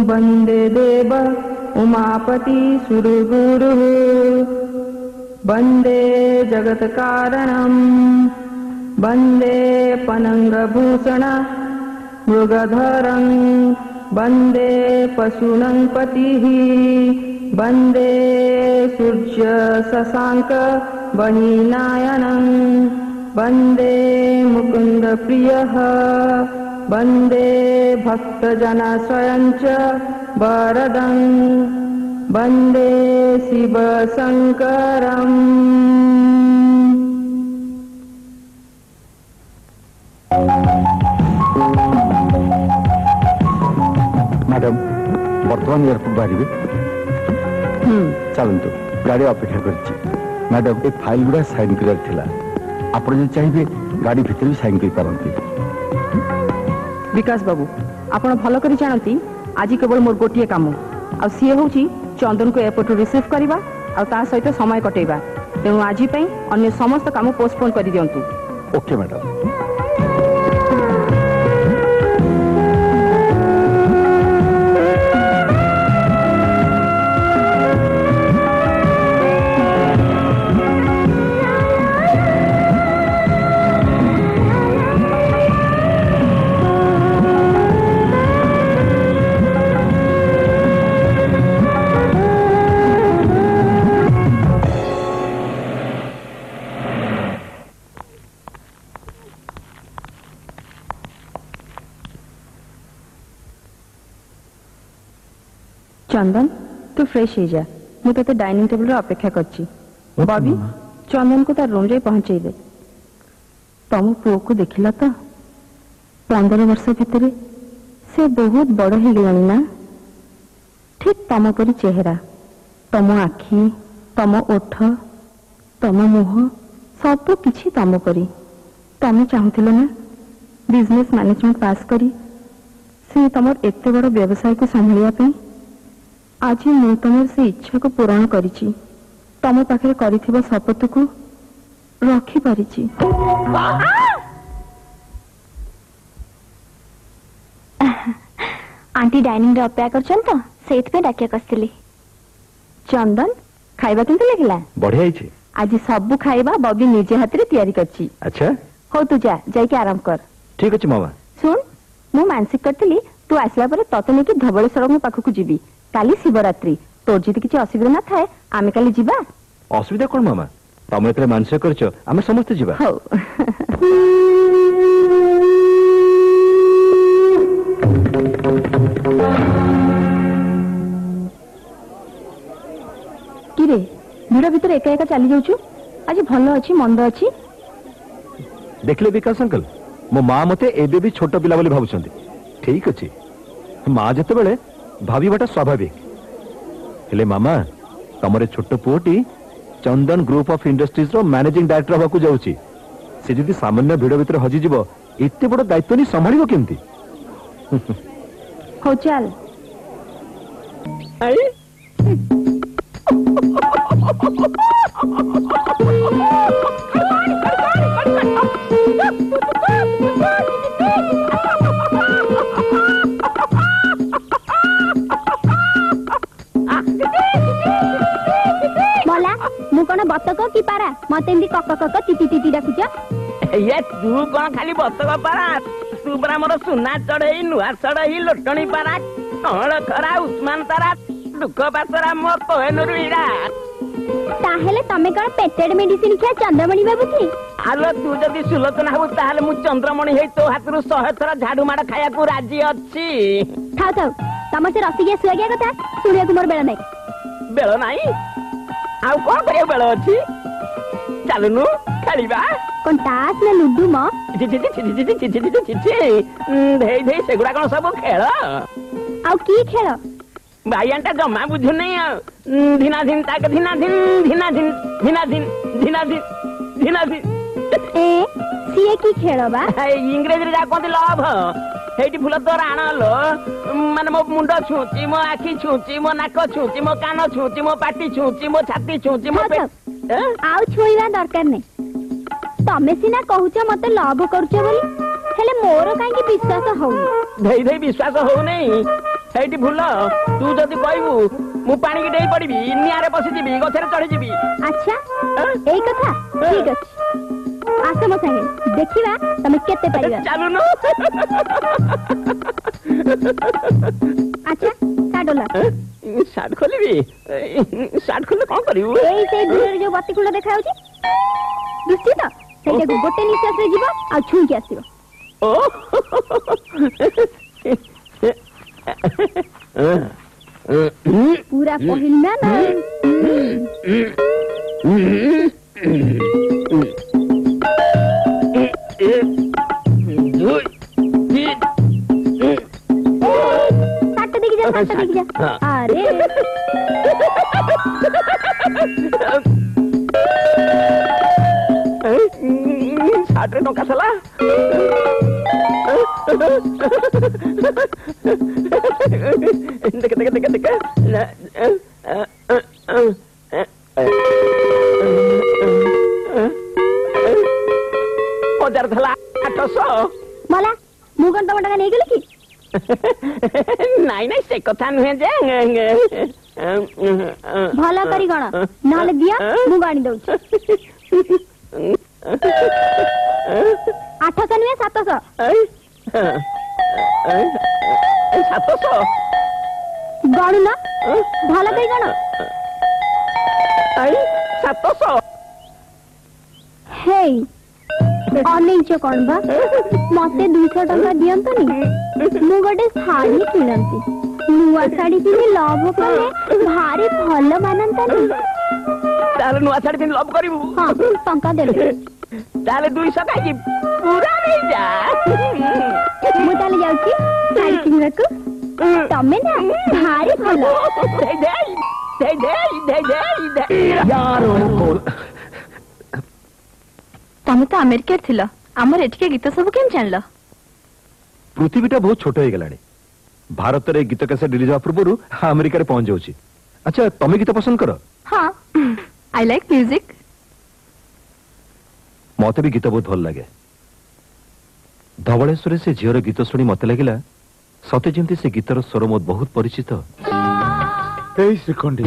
वन्दे देव उमापति सुरगुरुः वन्दे जगत्कारणम् वन्दे पनङ्गभूषण मृगधरं वन्दे पशूनां पतिः वन्दे सूर्य शशाङ्क वह्निनयनं वन्दे मुकुन्द प्रियः वन्दे भक्तजनाश्रयं च वरदं वन्दे शिवशङ्करम्। मैडम बर्तमान एयरपोर्ट बाहर चलतु गाड़ी अपेक्षा कर मैडम ए फाइल गुड़ा साइन कर आप चाहिए गाड़ी भितर भी साइन कर विकास बाबू आपण भल कर जानती आज केवल मोर गोटे काम आ सी हूँ चंदन को एयरपोर्ट रिसीव करवा आ सहित समय कटेवा तेणु आज अन्य समस्त काम पोस्टपोन कर दिंतु। Okay madam. चंदन तू फ्रेश हो जा मु ते डाइनिंग टेबल रे अपेक्षा करची। बॉबी चंदन को तार रूम रे पहुंचे दे। तुम पुओ को देखिला तो 15 वर्ष भितर से बहुत बड़ हो गलानी ना ठीक तम परी चेहरा तम आखि तम ओठ तम मुह सब किछि तम परी तमे चाहूथिलो ना बिजनेस मैनेजमेंट पास करी से तमर एते बड़ व्यवसाय को संभालिया पे आज मु तुम से इच्छा को पूरण करिछि तम पाखे करिथिबा शपथ को रखी पारिछि। आंटी डाइनिंग रे अपेक्षा करछन तो सेत पे डाकिया कस्तली। चंदन खाइबा केमते लागला? बढ़िया हिछि। आज सब खाइबा बबी निजे हाथ रे तैयारी करछि। अच्छा हो तू जा जाई के आराम कर। ठीक अछि मामा। सुन मु मानसिक करतली तू आसला परे तते नेकी धबळेश्वर मु पाखु को जीवी काली शिवरात्रि तोर जदि किछि असुविधा न थाए आमे काली जीवा। असुविधा कोन मामा तमे एतरे मानसिक करछो आमे समस्त जीवा। हो किरे भिड़ भीतर एका एका चली जाऊछु आज भल अछि मंद अछि। देखले विकास अंकल मो मां मते एबे भी छोट पिला बोली भाबुछंती ठीक अछि मां जते बेले भाबीबाटा स्वाभाविक हेले मामा तमरे छोट पुओटी चंदन ग्रुप ऑफ इंडस्ट्रीज रो मैनेजिंग डायरेक्टर होकु जाउची से जदी सामान्य भिड़ भीतर हजी जीवो एते बड़ दायित्व नि संभाळिबो केमती। हो चल आई कौन बतक कि पारा मत एमती कक कक टीटी टीटी डाकुछ ये तू कौन खाली बतक पारा तू परा मोर सुना चढ़ई नुआ चढ़ई लोटणी पारा कौन खरा उस्मान तारा दुख पासरा मो कोहेनुर हीरा ताहेले तमे कौन पेटेड मेडिसिन खिया चंद्रमणि बाबू की आलो तू जदी सुलोचना हो ताहेले मु चंद्रमणि हेई तो हातरु 100 थरा झाड़ू माड़ खाया को राजी अछि। थाउ थाउ तम से रसिया सुआगिया कथा सुनिया तुमर बेला नै बेलो नाई आउ कोन करिया बेलो अछि चलनु खेलिबा कोन तास ने लुडू म धे धे सेगुडा कोन सब खेल आउ की खेल भाईयांटा जमा बुझु नै धिना धिन ताक धिना धिन धिना धिन धिना धिन धिना धिन धिना धिन ए सीए की खेल बा इंग्रेजी रे जा कोन लव हेटी फुल तो राणलो माने मो मुंडो छुची मो आखी छुची मो नाक छुची मो कान छुची मो पाटी छुची मो छाती छुची मो आउ छुईवा दरकार नै तमे सिना कहूछ मते लव करूछ बोली हेले मोर काहे की विश्वास होउ धै धै विश्वास हो नै ସେଇଠି ଭୁଲ ତୁ ଯଦି କହିବୁ ମୁଁ ପାଣିକି ଡେଇ ପଡିବି ନିଆଁରେ ବସିଯିବି ଗଛରେ ଚଢିଯିବି। ଆଚ୍ଛା ଏଇ କଥା ଠିକ ଅଛି ଆସ ମୋ ସାଙ୍ଗେ ଦେଖିବା ତମେ କେତେ ପାରିବା। ଚାଲୁନୁ। ଆଚ୍ଛା କାଢଲା ସାର୍ଟ ଖୋଲିବି ସାର୍ଟ ଖୋଲିଲେ କଣ କରିବୁ? ଏଇ ସେଇ ଦୂରରେ ଯୋଉ ବତି ଖୁଣ୍ଡ ଦେଖା ଯାଉଛି ଦୁଶ୍ଚି ତ ସେଇଟାକୁ ଗୋଟେ ନିଶ୍ୱାସରେ ଯିବ ଆଉ ଛୁଇଁକି ଆସିବ। ଓ पूरा पहिल में ना सट दिख जा अरे साठ टंका सला देख देख देख देख हजार थला 800 मला मु कोन तम टका नै गेली की नाही नाही से कथा नुहे जे भला करी गण नाले दिया मु गाणी दउ 800 नुहे 700 700 गणु ना भला करी गण 700 हे अनेच कौन बा मते 200 टका दियंतनी मु गोटे साड़ी किनंती नुआ साड़ी किने लव कले भारी भल मानंतनी ताले नुआ साड़ी किने लव करिवु हां टंका देले ताले 200 काकी पूरा नहीं जा मु ताले जाउची साड़ी किनरकु तमे ना भारी भल दे यार तमे तो अमेरिका थिला हमर एठके गीत सब केम जानला? पृथ्वीटा बहुत छोट हो गलानी भारत रे गीत कैसे रिलीज हुआ पूर्व अमेरिका रे पहुंच जाउची। अच्छा तमे गीत पसंद करो? हां आई लाइक म्यूजिक। मते भी गीत बहुत भल लागे। धवळेश्वर से झियर गीत सुनी मते लागिला सते जेंती से गीतर स्वर मत बहुत परिचित। ए श्रीखंडी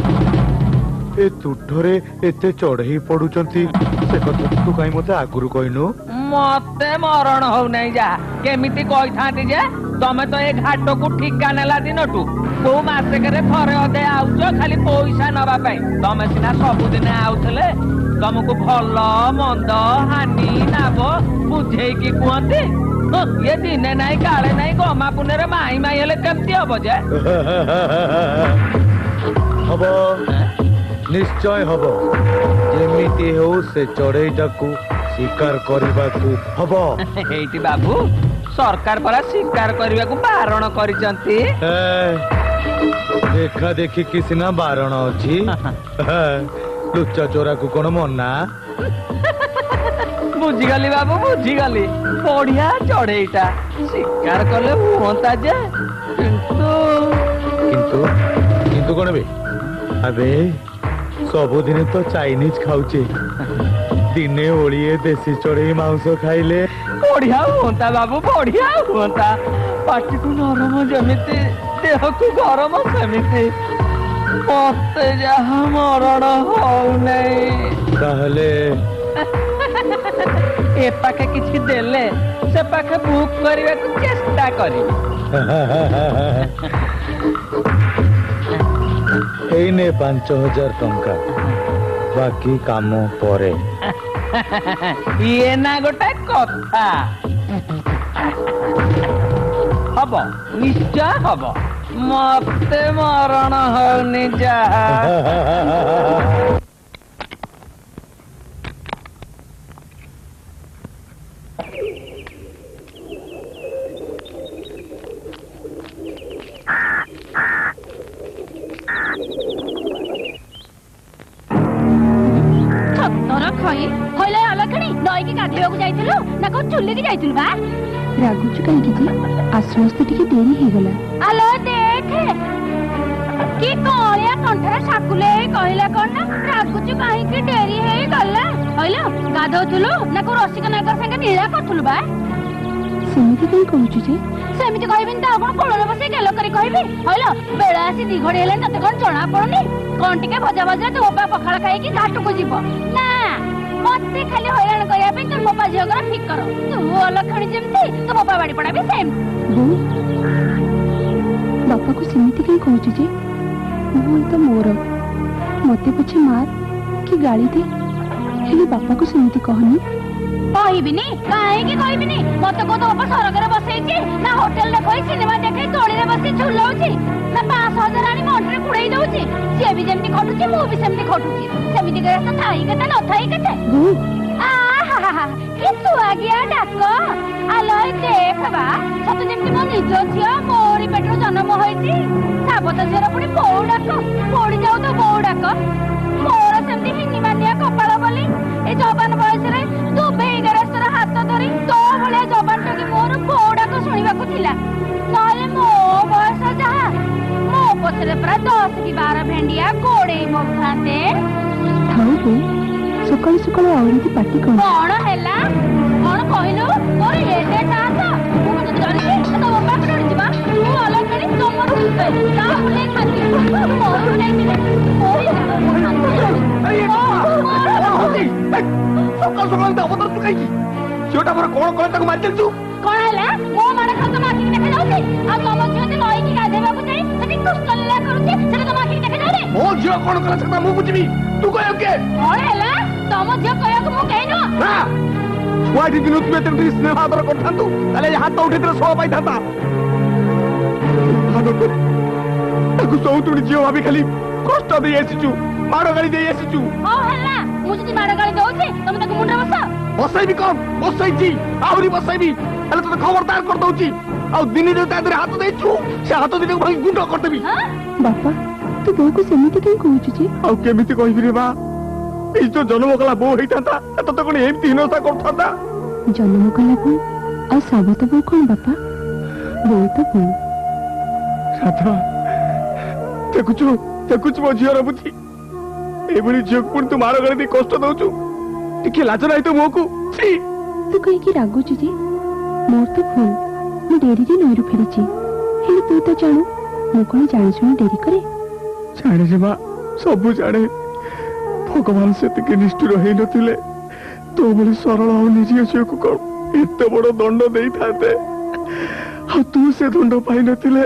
ए तुठरे एते चढ़ई पडुचंती से कथा तू काई मते आगुरु कहिनु? मते मरण हो नहीं जा केमिति कहि थांती जे तमे तो ए घाट को ठिका नेला दिनटू को मासे करे थरे अदे आउचो खाली पैसा नबा पई तमे सिना सब दिन आउथले तुमको भल मंद हानि नाब बुझे की कहते ये दिने नाई काले नाई गमा पुने रे माई माई हेले केमती हबो जे हबो निश्चय हबो जेमिति हो से चढ़ईटा को शिकार करबा को हबो एठी बाबू सरकार परा शिकार करबा को बारण करिसंती देखा देखी किसिना बारण अछि लुच्चा चोरा को कोन मना बुझी गली बाबू बुझी गली बढ़िया चढ़ईटा शिकार करले होता जे किंतु किंतु कोन बे अबे सबुदिन तो चाइनीज खाऊचे दिने ओलिए देसी चढ़ई मांस खाइले बढ़िया होता बाबू बढ़िया होता पाटी को नरम जमिते देह को गरम समिते मते जहा मरण हो नहीं ताहले ए पाखे किछि देले से पाखे बुक करबा को चेष्टा करी एने 5000 टंका बाकी काम परे ये ना गोटे कथा हब निश्चय हब मते मरण होनी जा आश्रम टिके देरी हो गला आलो देख की कोलिया कंठरा साकुले कहला कोन ना रागुचु काहे की देरी हे गला होइलो गाधोथुलु ना को रसिक नागर संगे नीला करथुलु बा ସେମିତି କାଇଁ କହୁଛୁ ଯେ? ସେମିତି କହିବିନି ତ ଆପଣ କୋଳରେ ବସେଇ ଗେଲ କରି କହିବି ହଇଲ ବେଳ ଆସି 2 ଘଡ଼ି ହେଲାଣି ତତେ କଣ ଜଣା ପଡୁନି କଣ ଟିକେ ଭଜା ଭଜା ତୋ ବାପା ପଖାଳ ଖାଇକି ଘାଟକୁ ଯିବ ନା ମତେ ଖାଲି ହଇରାଣ କରିବା ପାଇଁ ତୋ ବାପା ଝିଅଙ୍କର ଫିକର ତୁ ଅଲକ୍ଷଣୀ ଯେମିତି ତୋ ବାପା ବାଡି ପଡା ବି ସେମିତି ବୋଉ ବାପାକୁ ସେମିତି କାଇଁ କହୁଛୁ ଯେ? ଭୁଲ ତ ମୋର ମତେ ପଛେ ମାର କି ଗାଳି ଦେ ହେଲେ ବାପାକୁ ସେମିତି କହନି। କହିବିନି କାହିଁକି କହିବିନି ମତେ କୋଉ ତୋ ବାପା ସରଗରେ ବସେଇଛି ନା ହୋଟେଲରେ ବସି ସିନେମା ଦେଖେଇ ଦୋଳିରେ ବସି ଝୁଲଉଛି ନା 5,000 ଆଣି ମଣ୍ଟରେ କୁଡେଇ ଦଉଛି ସିଏ ବି ଯେମିତି ଖଟୁଛି ମୁଁ ବି ସେମିତି ଖଟୁଛି ସେମିତି ଗ୍ରେସ ଥାଇ କେତେ ନଥାଇ କେତେ କି ସୁଆଗିଆ ଡାକ ଆଲୋ ଦେଖ ବା ସତ ଯେମିତି ମୋ ନିଜ ଝିଅ ମୋରି ପେଟରୁ ଜନ୍ମ ହୋଇଛି ସାବତ ଝିଅର ପୁଣି ବୋଉ ଡାକ ପୋଡି ଯାଉ ତ ବୋଉ ଡାକ ମୋର ସେମିତି ହିନି ମାନିଆ କପାଳ ବୋଲି ଏ ଯବାନ ବୟସରେ ତୁ ବେଗାରସ୍ତର ହାତ ଧରି ତୋ ଭଳିଆ ଯବାନ ଟକି ମୋର ବୋଉ ଡାକ ଶୁଣିବାକୁ ଥିଲା ନହେଲେ ମୋ ବୟସ ଯାହା ମୋ ପଛରେ ପୁରା 10 କି 12 ଭେଣ୍ଡିଆ ଗୋଡେଇ ମଥାନ୍ତେ। ଥାଉ ବୋଉ ସକାଳୁ ସକାଳୁ ଆହୁରି ପାଟି କଣ ହେଲା କଣ କହିଲୁ ମୋର ଏତେ ସାହସ ମୁଁ ଯଦି ଡରିଛି ତୋ ବାପା ଡରିଯିବା ତୁ ଅଲଗା ତମର ତା ଭୁଲେ ଖାନ୍ତି ମୋର ନେଇଥିଲେ ଝିଅଟା ମୋର କଣ କଣ ତାକୁ ମାରି ଚାଲିଛୁ କଣ ହେଲା ମୋ ମାଡ ଖାତ ମାଠିକି ଦେଖାଯାଉଛି ଆଉ ତମ ଝିଅ ଯେ ନଈକି ଗାଧେଇବାକୁ ଯାଇ ସେଠି କୁଷ୍ଠଲୀଳା କରୁଛି ସେଟା ତମ ଆଖିକି ଦେଖାଯାଉନି ମୋ ଝିଅ କଣ କଲା ସେଟା ମୁଁ ବୁଝିବି ତୁ କହିବୁ କିଏ କଣ ହେଲା ତମ ଝିଅ କହିବାକୁ ମୁଁ କେହି ନୁହଁ ଛୁଆଟି ଦିନ ତୁ ଏତେ ଟିକେ ସ୍ନେହ ଆଦର କରିଥାନ୍ତୁ ତାହେଲେ ହାତ ଉଠେଇଥିଲେ ସହ ପାଇଥାନ୍ତା ତାକୁ ସଉତୁଣି ଝିଅ ଭାବି ଖାଲି କଷ୍ଟ ଦେଇ ଆସିଛୁ ମାଡ ଗାଳି ଦେଇ ଆସିଛୁ ହଉ ହେଲା ମୁଁ ଯଦି ମାଡ ଗାଳି ଦଉଛି ତମେ ତାକୁ ମୁଣ୍ଡରେ ବସ ବସେଇବି କଣ ବସେଇଛି ଆହୁରି ବସେଇବି ହେଲେ ତତେ ଖବରଦାର କରିଦଉଛି ଆଉ ଦିନେ ଯଦି ତା ଦେହରେ ହାତ ଦେଇଛୁ ସେ ହାତ ଦିନକୁ ଭାଙ୍ଗି ଗୁଣ୍ଡ କରିଦେବି ବାପା ତୁ ବୋଉକୁ ସେମିତି କାଇଁ କହୁଛୁ ଯେ? ଆଉ କେମିତି କହିବି ରେ ମା ଏଇ ଯୋଉ ଜନ୍ମ କଲା ବୋଉ ହେଇଥାନ୍ତା ତତେ କଣ ଏମିତି ହୀନତା କରୁଥାନ୍ତା ଜନ୍ମ କଲା ବୋଉ ଆଉ ସାବତ ବୋଉ କଣ ବାପା? ବୋଉ ତ ବୋଉ। ରାଧା ଦେଖୁଛୁ ଦେଖୁଛୁ ମୋ ଝିଅର ବୁଦ୍ଧି ଏଇଭଳି ଝିଅକୁ ପୁଣି ତୁ ମାର ଗାଳି ଦେଇ କଷ୍ଟ ଦଉଛୁ ଟିକେ ଲାଜ ନାହିଁ ତ ମୁହଁକୁ ତୁ କାହିଁକି ରାଗୁଛୁ ଯେ? ମୋର ତ ଭୁଲ ମୁଁ ଡେରିରେ ନଈରୁ ଫେରିଛି ହେଲେ ତୁ ତ ଜାଣୁ ମୁଁ କଣ ଜାଣିଶୁଣି ଡେରି କରେ? ଜାଣେ ରେ ମା ସବୁ ଜାଣେ ଭଗବାନ ସେତିକି ନିଷ୍ଠୁର ହେଇନଥିଲେ ତୋ ଭଳି ସରଳ ଆଉ ନିରୀହ ଝିଅକୁ କଣ ଏତେ ବଡ ଦଣ୍ଡ ଦେଇଥାନ୍ତେ ଆଉ ତୁ ସେ ଦଣ୍ଡ ପାଇନଥିଲେ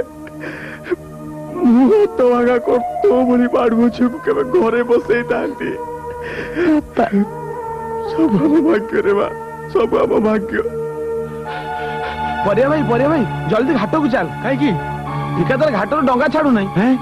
ମୁଁ ହାତ ଭାଗା କର ତୋ ଭଳି ବାଡୁଅ ଝିଅକୁ କେବେ ଘରେ ବସେଇଥାନ୍ତି ସବୁ ଆମ ଭାଗ୍ୟ ରେ ମା ସବୁ ଆମ ଭାଗ୍ୟ ପରିବା ଭାଇ ଜଲ୍ଦି ଘାଟକୁ ଚାଲ କାହିଁକି ଠିକାଦାର ଘାଟରୁ ଡଙ୍ଗା ଛାଡୁ ନାହିଁ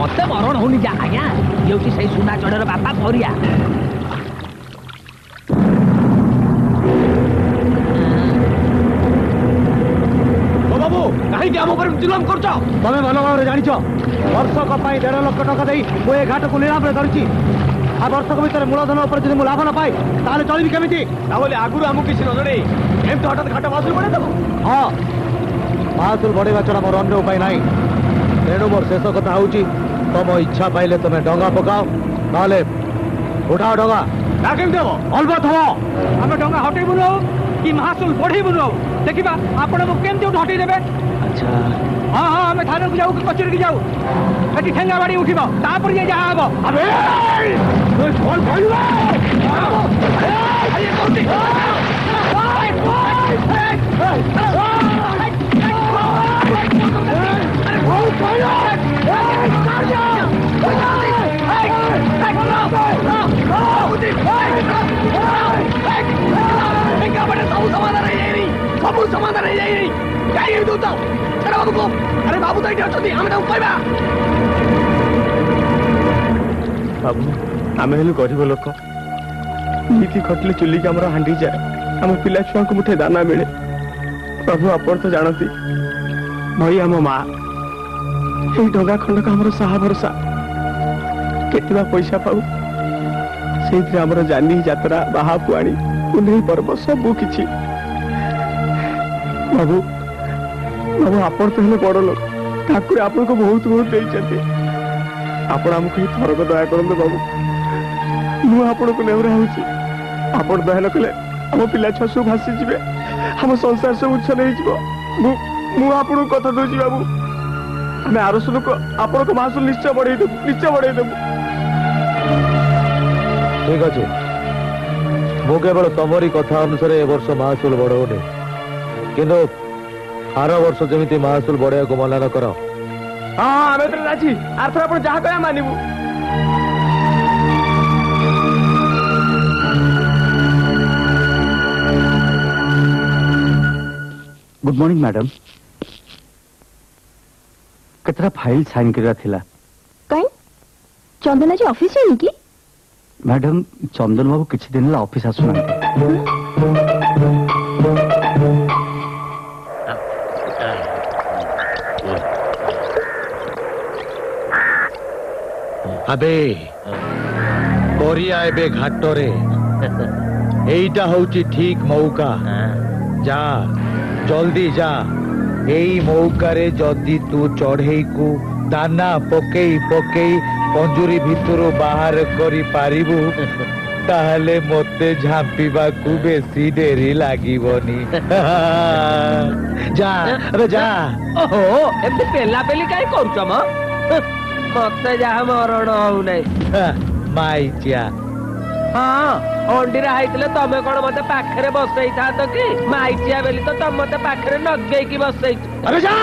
ମତେ ମରଣ ହଉନି ଯା ଆଜ୍ଞା ଇଏ ସେଇ ସୁନା ଚଢର ବାପା ପରିଆ ବାବୁ କାହିଁକି ଆମ ଉପରେ ଜୁଲମ କରୁଛ ତମେ ଭଲ ଭାବରେ ଜାଣିଛ ବର୍ଷକ ପାଇଁ 1.5 ଲକ୍ଷ ଟଙ୍କା ଦେଇ ମୁଁ ଏ ଘାଟକୁ ନିଲାମରେ ଧରିଛି ଆଉ ବର୍ଷକ ଭିତରେ ମୂଳଧନ ଉପରେ ଯଦି ମୁଁ ଲାଭ ନ ପାଏ ତାହେଲେ ଚଳିବି କେମିତି ତାହେଲେ ଆଗରୁ ଆମକୁ କିଛି ନ ଜଣେଇ ଏମିତି ହଠାତ୍ ଘାଟ ମାସୁଲ ବଢେଇ ଦେବ ହଁ ମାସୁଲ ବଢେଇବା ଛଡା ମୋର ଅନ୍ୟ ଉପାୟ ନାହିଁ ତେଣୁ ମୋର ଶେଷ କଥା ହଉଛି ତମ ଇଚ୍ଛା ପାଇଲେ ତମେ ଡଙ୍ଗା ପକାଅ ନହେଲେ ଉଠାଅ ଡଙ୍ଗା ନା କେମିତି ହବ ଅଲବତ ହବ ଆମେ ଡଙ୍ଗା ହଟେଇବୁନୁ ଆଉ କି ମାସୁଲ ବଢେଇବୁନୁ ଆଉ ଦେଖିବା ଆପଣଙ୍କୁ କେମିତି ହଟେଇ ଦେବେ ଆଚ୍ଛା ହଁ ହଁ ଆମେ ଥାନାକୁ ଯାଉ କି କଚେରୀକି ଯାଉ ସେଠି ଠେଙ୍ଗା ବାଡି ଉଠିବ ତାପରେ ଯାଇ ଯାହା ହବ ସବୁ ସମାଧାନ ହେଇଯାଇନି ଦରକାର ହେଇଯାଇ କାହିଁ ଏମିତି ଦଉଛ ଛାଡ ବାବୁକୁ। ଆରେ ବାବୁ ତ ଏଇଠି ଅଛନ୍ତି ଆମେ ତାଙ୍କୁ କହିବା। ବାବୁ ଆମେ ହେଲୁ ଗରିବ ଲୋକ ନିତି ଖଟିଲେ ଚୁଲିକି ଆମର ହାଣ୍ଡି ଯାଏ ଆମ ପିଲା ଛୁଆଙ୍କୁ ମୁଠେ ଦାନା ମିଳେ। ପ୍ରଭୁ ଆପଣ ତ ଜାଣନ୍ତି ଭଇ ଆମ ମା ଏଇ ଡଙ୍ଗା ଖଣ୍ଡକ ଆମର ସାହା ଭରସା। କେତେ ପଇସା ପାଉ ସେଇଥିରେ ଆମର ଜାନି ଯାତ୍ରା ବାହା ପୁଆଣି ପୁନେଇ ପର୍ବ ସବୁ କିଛି। ବାବୁ ବାବୁ ଆପଣ ତ ହେଲେ ବଡ ଲୋକ ଠାକୁର ଆପଣଙ୍କୁ ବହୁତ ବହୁତ ଦେଇଛନ୍ତି। ଆପଣ ଆମକୁ ହିଁ ଥରକ ଦୟା କରନ୍ତୁ ବାବୁ। ମୁଁ ଆପଣଙ୍କୁ ନେଉରା ହଉଛି ଆପଣ ଦୟା ନ କଲେ ଆମ ପିଲା ଛୁଆ ସବୁ ଭାସିଯିବେ ଆମ ସଂସାର ସବୁ ଉଚ୍ଛନ ହେଇଯିବ। ମୁଁ ଆପଣଙ୍କୁ କଥା ଦଉଛି ବାବୁ ଆମେ ଆରସୁଲକୁ ଆପଣଙ୍କ ମାସୁଲ ନିଶ୍ଚୟ ବଢେଇଦେବୁ ନିଶ୍ଚୟ ବଢେଇଦେବୁ। ଠିକ ଅଛି ମୁଁ କେବଳ ତମରି କଥା ଅନୁସାରେ ଏ ବର୍ଷ ମାସୁଲ ବଢଉନି କିନ୍ତୁ ଆର ବର୍ଷ ଯେମିତି ମାସୁଲ ବଢେଇବାକୁ ମନା ନ କର। ହଁ ଆମେ ତ ରାଜି ଆରଥର ଆପଣ ଯାହା କହିବା ମାନିବୁ। गुड मॉर्निंग मैडम केतरा फाइल साइन करा थिला कहीं चंदन आज ऑफिस जानी कि मैडम चंदन बाबू किछि दिन ला ऑफिस आसुना अबे कोरिया एबे घाटरे एइटा होची ठीक मौका जा जल्दी जा एई मौकारे जदि तू चढ़ई को दाना पकेई पकेई पंजुरी भितरु बाहर करी पारिबु ताहले मते झांपीबा को बेसी डेरी लागिबनी। जा अबे जा। ओहो एते पेला पेली काई करूछ म मते जहा मरण होउ नै माइचिया। हाँ अंडी हाइतले तमे कोन मते पाखरे बसई था तो कि माइचिया बेली तो तम मते पाखरे नगई की बसई। अबे जा।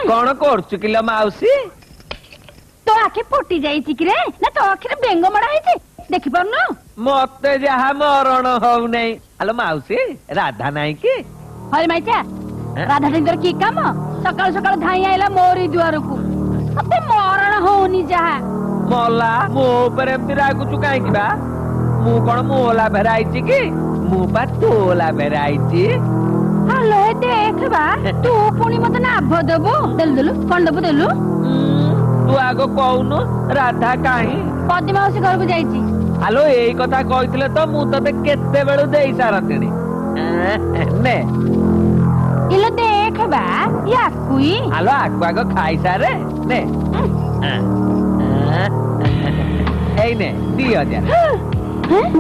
कौन करछु किलो माउसी तो आखे फुटी जाई कि रे ना तो आखिर बेंग मड़ा है देखि परनु मते जहा मरण होउ नै। हेलो माउसी राधा नाई की हरे माइचा राधा टिंगर की काम सकाळ सकाळ धाई आइला मोरी दुआर को अबे मरण होनी जहा मोला मो पर एमती रागु चु काई की बा मु कोन मोला भेराइची की मु पा तोला भेराइची। हेलो देख बा तू पुणी मत ना आभ देबो देलु कोन देबो देलु तू आगो कहूनु राधा काहे पद्म माउसी घर को जाईची। हेलो एई कथा कहितले तो मु तते केते बेलु देई सारतिनी ने इलो देख बा या कुई हेलो आगो आगो खाई सारे ने एई ने 2000 हैं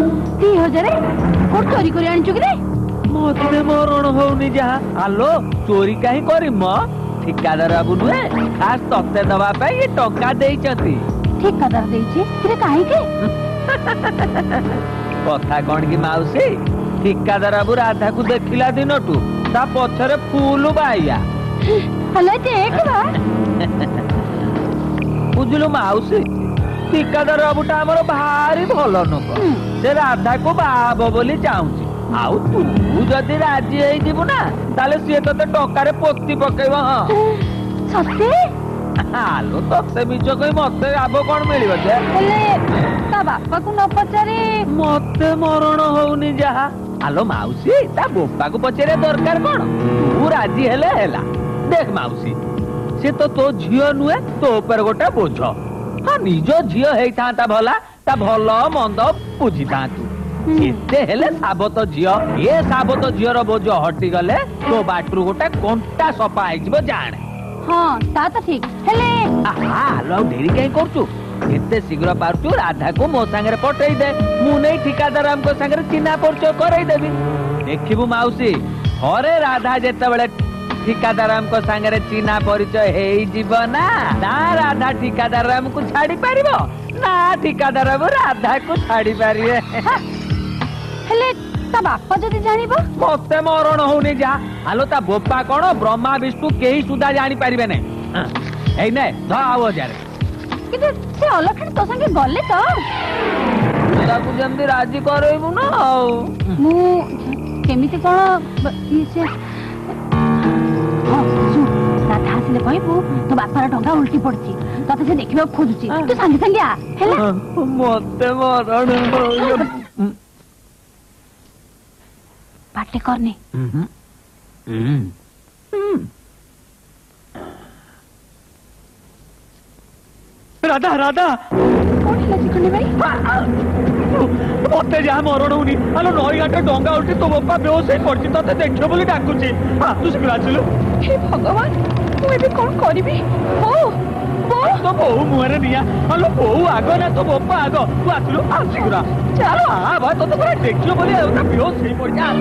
3000 और चोरी करी आनी चुक रे मते मरण होउनी जहा। हेलो चोरी काहे करी म ठिकादार बाबू नुहे खास तते दबा पे ये टंका देइचती। ठेकेदार देइछे रे काहे के कथा कोन की माउसी ठिकादार बाबू राधा को देखिला दिनटू ता पछरे फूल बाइया। हेलो देख बा बुझलु माउसी ठिकादार बाबूटा हमर भारी भलो नको से राधा को बाबो बोली चाहूची आउ तू जदि राजी होई दिबु ना ताले सिए तते टंकारे पोती पकेइबो। हां सत्ते हालो तो से मिचो कोई मते आबो कोन मिलिबो जे हेले ता बापा को न पचारे मते मरण होउनी जहा। हालो माउसी ता बोपा को पचरे दरकार कोन तू राजी हेले हेला। देख माउसी से तो तो झियो नुए तो ऊपर गोटा बोझ हां निजो झियो हेई थांता भला ता भलो मंद बुझी थांतु एते हेले साबत झियो ये साबत झियोर बोझ हटी गले तो बाटरू गोटा कंटा सफा आइजबो जाने। हां ता तो ठीक हेले हालो ढेरी काई करचू एते शीघ्र पारचू राधा को मो संगे पठेई दे मु नै ठिकादार हमको संगे चिन्हा परिचय करई देबी। देखिबु माउसी हरे राधा जेते बेले ठिकादार हमको संगे चिन्हा परिचय हेई जीव ना ना राधा ठिकादार हमको छाड़ी पारिबो ना ठिकादार हम राधा को छाड़ी पारिए। हेले ता बापा जदि जानिबो मते मरण होने जा आलो ता बोपा कोन ब्रह्मा विष्णु केही सुधा जानी परिबे नै एई नै धाव जारे किंतु से अलखन तो संगे गले तो ताकू जल्दी राजी करैबु ना मु केमिति कोन से राधा आसिले कहबू तो बापार डंगा उल्टी पड़ची तते से देखिबा खोजुची तू संगे संगे आ हेला मते मरण हो पाटे करने राधा राधा कौन है चिकनी भाई मते जा मरण होनी आलो नई घाटे डंगा उल्टी तो बापा बेहोश हो पड़ची तते देखियो बोली डाकुची हां तू शीघ्र आछिलो हे भगवान तू एबे कोन करबी ओ तो बहु मुहरे निया आलो बहु आगो ना तो बापा आगो तू आछिलो आ शीघ्र चलो आ भाई तो पूरा देखियो बोली ना बेहोश हो पड़ जा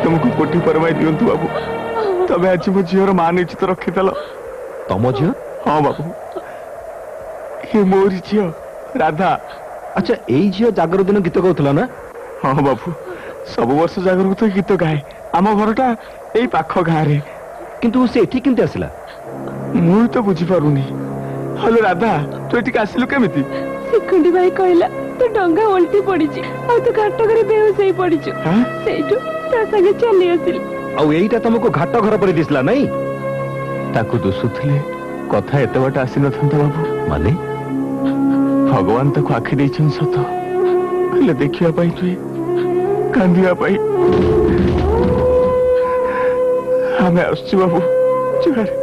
तुमको कोठी परवाई दियंतु बाबू तबे आज मो झीर मान निश्चित रखिदेल तम झील हाँ बाबू ये मोरी झील राधा अच्छा यही झील जागर दिन गीत गाउला ना हाँ बाबू सब वर्ष जागर तो गीत गाए आम घरटा यही पाख गाँव रे किंतु से एठी केमती आसिला मु तो बुझी पारुनी हेलो राधा तू एठी आसिलु केमिति सिकुंडी भाई कहला तो डंगा उल्टी पड़ीची आ तो घाट घरे बेहोश होई पड़ीछु सेइटु ता संगे चली आसिल आ एईटा तुमको घाट घर पर दिसला नहीं ताकू दुसुथिले कथा एते बाट आसी नथंता बाबू माने भगवान ताकू आखि देछन सत हेले देखिया पाई तू कांदिया पाई हमें आसछु बाबू जुहार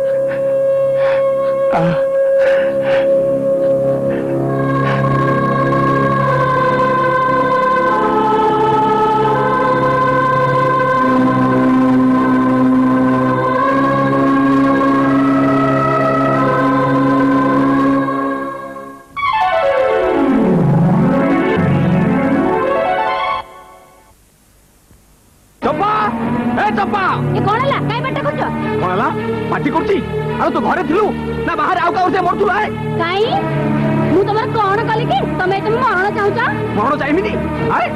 पार्टी करती आ तो घरे थिलु ना बाहर आउ काउ से मरथु आए काई मु तमर कोन कली कि तमे तुम मरण चाहूचा मरण चाहिबिनी आए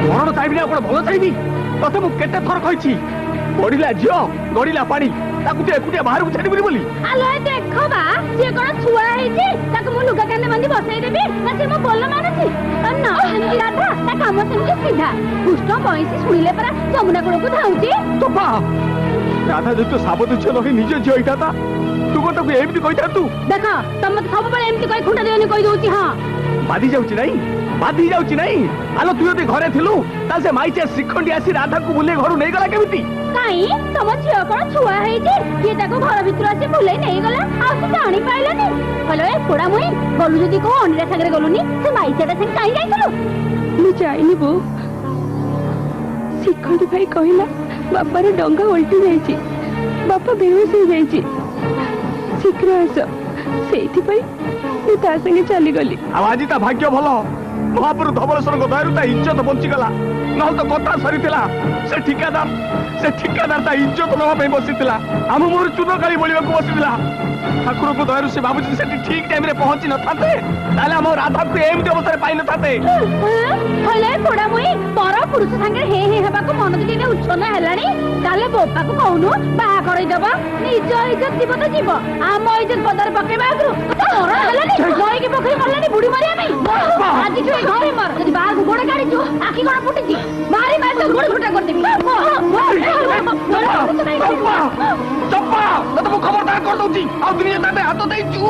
मरण चाहिबिनी आपण भलो चाहिबी तते मु केते थर कहिछि गडिला जियो गडिला पानी ताकु ते एकुटिया बाहर को छाडी बोली आले देखो बा जे कोन छुआ हेछि ताकु मु लुगा काने मंदी बसाई देबी ना से मु बोल मानछि ना सेमति राधा ता काम सेमति सीधा पुष्ट बयसी सुनिले परा जमुना कुळ को धाउची तो बा राधा जो तो साबत छ लही निजे जियो इटा ता तू को तो एमती कहिता तू देखा तम सब बळे एमती कहि खुंडा देनी कहि दोची हां बादी जाउची नहीं आलो तू यदि घरे थिलु ता से माइचे शिखंडी आसी राधा को बुले घर नै गला केमिति काई तम झियो कोन छुआ हेछि ये ताको घर भितर आसी बुले नै गला आ तू जानि पाइलानी हलो ए पोडा मुई गलु जदी को अनिरा सागरे गलुनी से माइचेटा से काई जाइतलु मु जाइनी बो शिखंडी भाई कहिला बापा रे डंगा उल्टी जाइछि बापा बेहोश हो जाइछि शीघ्र आस सेठी भाई मु ता संगे चली गली आवाजी ता भाग्य भलो महापुर धवलेश्वर को दयारु ता इज्जत बंची गला न तो कथा सरीतिला से ठिकादार ता इज्जत नवा पे बसितिला हम मोर चुनो काली बोलिबा को बसितिला ठाकुर को दयारु से बाबूजी से ठीक टाइम रे पहुंची न थाते ताले हम राधा को एम अवसर पाइ न थाते हले पोडा मुई पर पुरुष संगे हे हे हेबा को मन दिने उछना हेलानी ताले बोपा को कहूनु बा करई देबा निज इज्जत जीव तो जीव आम इज्जत बदर पकेबा आगु तोरा हेलानी कोई के पोखरी मरलानी बुडी मारिया नहीं आज जो घरे मर जदी बाग गोड़ गाड़ी जो आखी कोन फुटिची मारी मार तो गोड़ घोटा कर देबी चप्पा तो तुम खबरदार कर दोची आ दुनिया ताते हाथ देई छु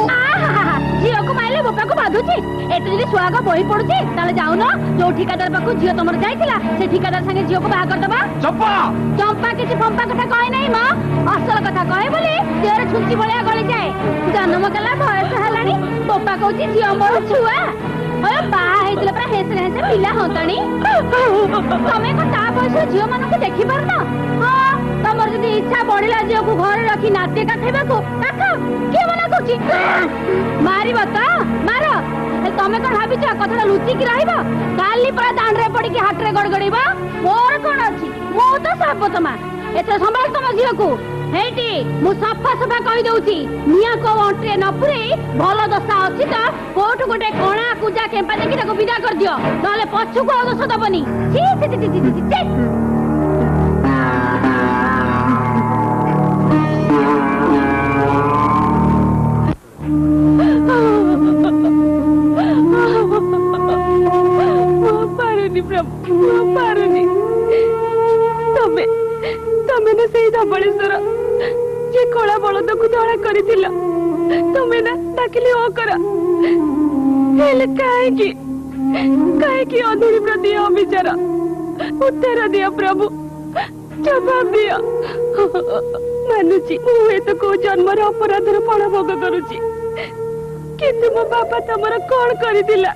झियो को माइले बोपा को बाधुची एते जदी सुआग बही पडुची ताले जाऊ न जो ठिकादार पाखु झियो तमर जाइतिला से ठिकादार संगे झियो को बाहा कर दबा चप्पा चंपा किछि फंपा कथा कहि नै मा असल कथा कहि बोली देर छुची बळिया गळी जाए जन्म कला बयस हलानी बोपा कहूची झियो मोर छुआ ओए बा हेतिले परा हेस हेस पिला होतानी तमे को ता बयस झियो मानु को देखि परना हां तमर जदी इच्छा बढिला झियो को घर रखी नाते काठेबा को काका के मना करची मारी बता मारो तमे कोन भाबी छ कथडा लुचि की रहइबा काली परा दांड रे पड़ी के हाथ रे गड़गड़ीबा मोर कोन अछि मो तो सापतमा एते संभाल तम झियो को हेटी मु सफा सफा कहि दउची मिया को अंट्रे न पुरे भलो दशा अछि त कोठ गोटे कोणा पूजा केम्पा देखि ताको विदा कर दियो नले पछु को दोष दबनी छी पारुनी तमे ना सही धबलेश्वर जे कला बलद को धड़ा करितिला तमे ना डाकिले ओ करा हेले काहे की अधूरी प्रति अविचार उत्तर दिया प्रभु जवाब दिया मानुची मुए तो को जन्मर अपराधर फल भोग करूची किंतु मो बापा तमर कोन करितिला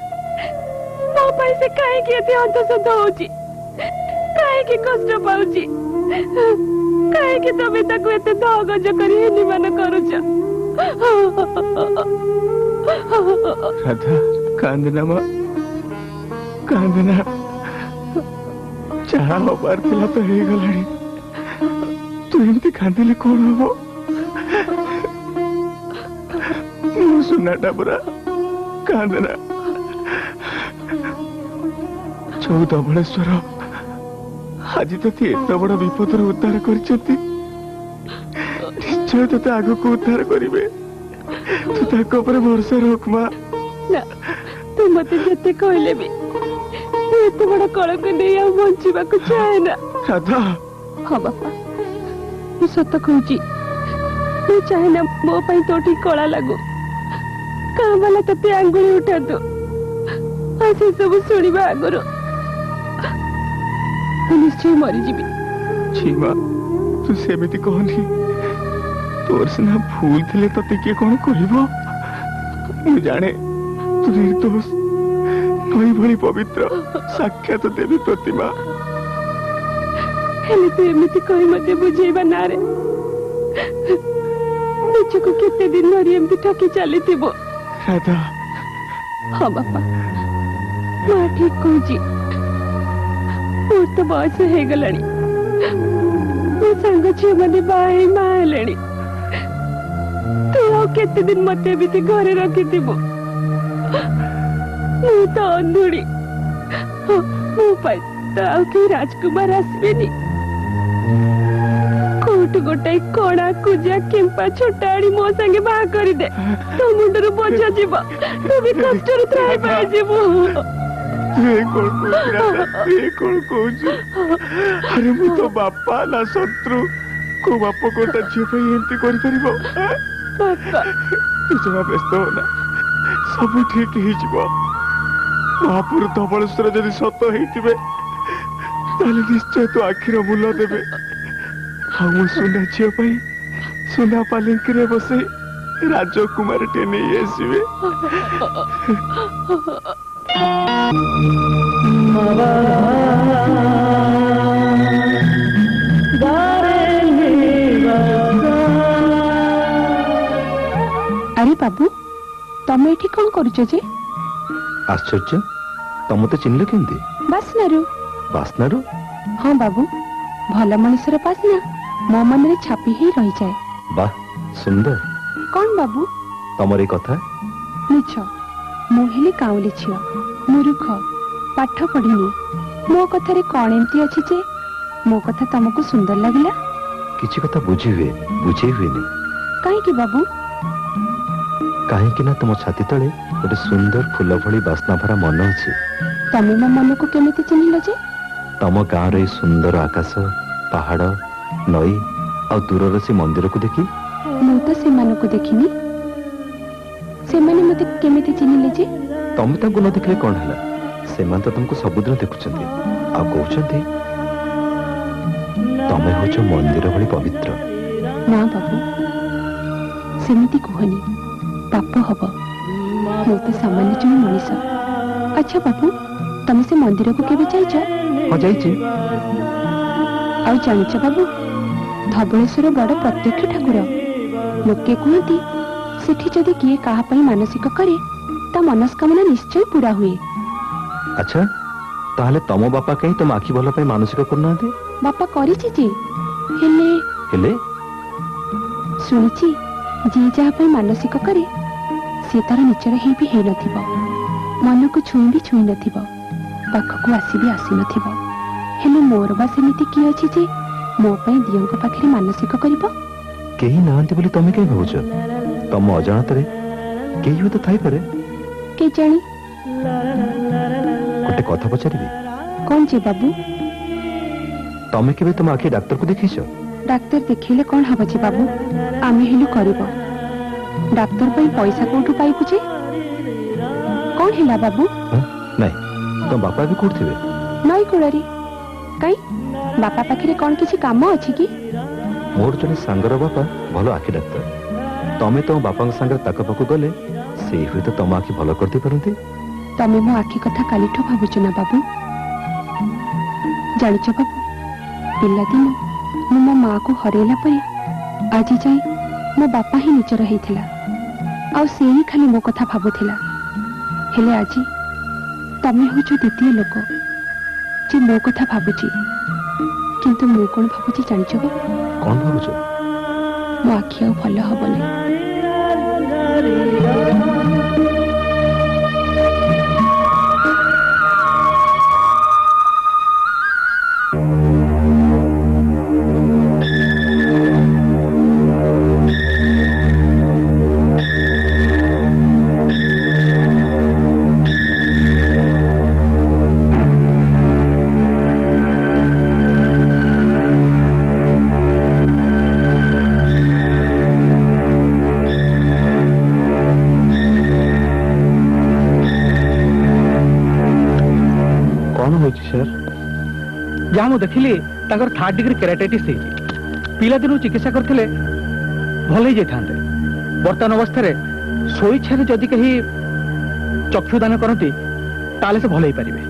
मो पाई से काहे की एते अंतसंत होची काहे की कष्ट पाउची काहे की तमे ताको एते दगज करी निमान करूछ राधा कांदना मा कांदना चाहा होबार थिला तो हे गलाणी तू एमती कांदिले कोन हो मु सुनाटा पुरा कांदना चौ धवलेश्वर आज तो एत बड़ विपद उद्धार कर निश्चय तो आग को उद्धार करेंगे तू भरोसा रख माँ तू मत जिते कहले भी एत बड़ कल को नहीं आ बंचवा को चाहे ना राधा हाँ बापा मु सत कहूची मु चाहे ना मो पई तोठी कला लागू का वाला तते आंगुली उठा दो ऐसे सब सुनिबा आगरो निश्चय मरी जीवी छी माँ तू सेमिति कहनी तोर सिना भूल थिले तते किए कौन कहबो मु जाने तू निर्दोष नई भली पवित्र साक्षात देवी प्रतिमा हेले तू एमती कही मते बुझेबा ना रे निजको केते दिन धरी एमती ठकी चली थिबो राधा हाँ बापा माँ ठीक कहूची मोर तो बयस हो गलानी मो सांग झील मैंने बाहे माँ हेले तू आउ केते दिन मते एमती घरे रखी मु तो अंधुड़ी मो पाई तो आउ के राजकुमार आसबेनी कोट गोटाई कणा कुजा केम्पा छोटाड़ी मो संगे बाहा करी दे तो मुंडरू बोझ जीव तू भी कष्टर त्राई पाई जीव अरे मु तो बापा ना शत्रु को बाप को ता झील पे एंती करि परिबो बापा तू जमा व्यस्त हो ना सब ठीक ही जीव महापुर धवलेश्वर जदि सत होइतिबे ताले निश्चय तो आखिर मूल्य देबे हाँ सुना झील पाई सुना पालिंक रे बसे राजकुमार टे नहीं आसबे अरे बाबू तमे एठी कौन करूछ जे आश्चर्य तुम तो चिन्ह केमती बासनारू बासनारू हाँ बाबू भल मनुष्यर बासना मो मन रे छापी ही रही जाए वाह सुंदर कौन बाबू तमर ए कथा निछ मु हेली काउली छियो मूर्ख पाठ पढ़िनी मो कथारे कौन एमती अछि जे मो कथा तुमको सुंदर लगला किछि कथा बुझी हुएनी काहे की बाबू काहे कि ना तुम छाती तले गोटे सुंदर फूल भली बास्ना भरा मन अछि तमे मो मन को केमिति चिन्हिल जे तम गाँव रे सुंदर आकाश पहाड़ नई और दूर से मंदिर को देखी मु तो से मन को देखिनी से माने मते केमिति चिन्हिल जे तमे तांको न देखले कोन हला से मान तो तुमको सबुदिन देखुछंती आ कहउछंती तमे होछ मंदिर भली पवित्र ना बाबू सेमिति कहनी पाप हब मु तो सामान्य जन मनीष अच्छा बाबू तमे से मंदिर को केबे जाइछ हां जाइछि आ जानिछ बाबू धवलेश्वर बड़ प्रत्यक्ष ठाकुर लोके कहती सेठी जदि किए काहा पई मानसिक करे ता मनस्कामना निश्चय पूरा हुए अच्छा ताहले तम बापा कहीं तुम आखि भल पे मानसिक करना दे बापा करिछि जे हेले हेले सुनिछि जे जहा पई मानसिक करे से तार निचर हे भी हे नथिबो मन को छुई भी छुई नथिबो पाख को आसी भी आसी नथिबो हेले मोर बा सेमिति की अछि जे मो पई दियंक पाखरे मानसिक करिबो केही नांती बोली तमे के भाउछ तम अजाणत रे केही हो तो थाई परे के जानी गोटे कथा पचारिबी कौन जे बाबू तमे केबे तुम आखि डाक्टर को देखिछ डाक्टर देखिले कौन हब जे बाबू आमे हेलु करबो डाक्टर पई पैसा कोठु पाइबु जे कौन हेला बाबू नहीं तुम बापा भी कोठथिबे नई कुळरी काई बापा पाखरे कौन किछि काम अछि की मोर जने सांगर बापा भलो आखि डाक्टर तमे तो बापा संगे ताक पाकु गले से हुए तो तम आखि भलो करते परंती तमे मो आखि कथा कालीठो भाबुछ ना बाबू जानिछ बाबू पिला दिन मो मो मां को हरेला परे आज जाई मो बापा ही निचर हेथिला आ से ही खाली मो कथा भाबुथिला हेले आज तमे हो जो द्वितीय लोक जे मो कथा भाबुची किंतु मो कोन भाबुची जानिछ बा कोन भाबुछ मो आखि आ भलो हबने जहाँ मुझे देखिली थर्ड डिग्री केराटाइटिस पिला दिन चिकित्सा करते ଭଲ ହେଇଯାଇଥାନ୍ତେ। ବର୍ତ୍ତମାନ ଅବସ୍ଥାରେ ସ୍ୱଇଚ୍ଛାରେ ଯଦି କେହି ଚକ୍ଷୁଦାନ କରନ୍ତି ତାହେଲେ ସେ ଭଲ ହେଇପାରିବେ।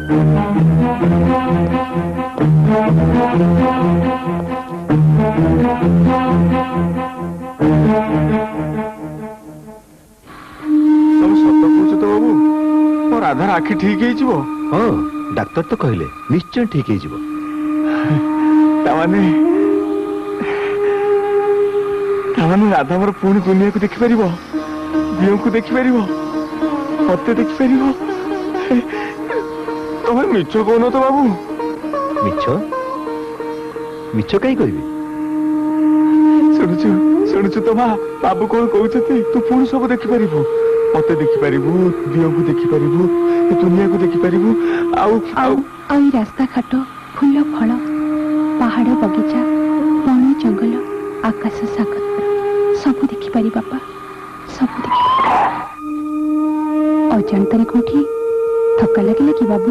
ତମେ ସତ କହୁଛ ତ ବାବୁ? ମୋ ରାଧାର ଆଖି ଠିକ ହେଇଯିବ? ହଁ, ଡାକ୍ତର ତ କହିଲେ ନିଶ୍ଚୟ ଠିକ ହେଇଯିବ। ତାମାନେ ରାଧା ମୋର ପୁଣି ଦୁନିଆକୁ ଦେଖିପାରିବ, ଝିଅଙ୍କୁ ଦେଖିପାରିବ, ମତେ ଦେଖିପାରିବ। ତମେ ମିଛ କହୁନ ତ ବାବୁ? ମିଛ ମିଛ କାହିଁ କହିବି? ଶୁଣୁଛୁ ଶୁଣୁଛୁ ତ ମା, ବାବୁ କଣ କହୁଛନ୍ତି? ତୁ ପୁଣି ସବୁ ଦେଖିପାରିବୁ, ମତେ ଦେଖିପାରିବୁ, ଝିଅଙ୍କୁ ଦେଖିପାରିବୁ, ଦୁନିଆକୁ ଦେଖିପାରିବୁ। ଆଉ ଆଉ ଆଉ ଏଇ ରାସ୍ତା ଘାଟ, ଫୁଲ ଫଳ, ପାହାଡ ବଗିଚା, ବଣ ଜଙ୍ଗଲ, ଆକାଶ ସାଗର ସବୁ ଦେଖିପାରି ବାପା, ସବୁ ଦେଖିପାରି। ଅଜାଣତରେ କୋଉଠି ଥକା ଲାଗିଲା କି ବାବୁ?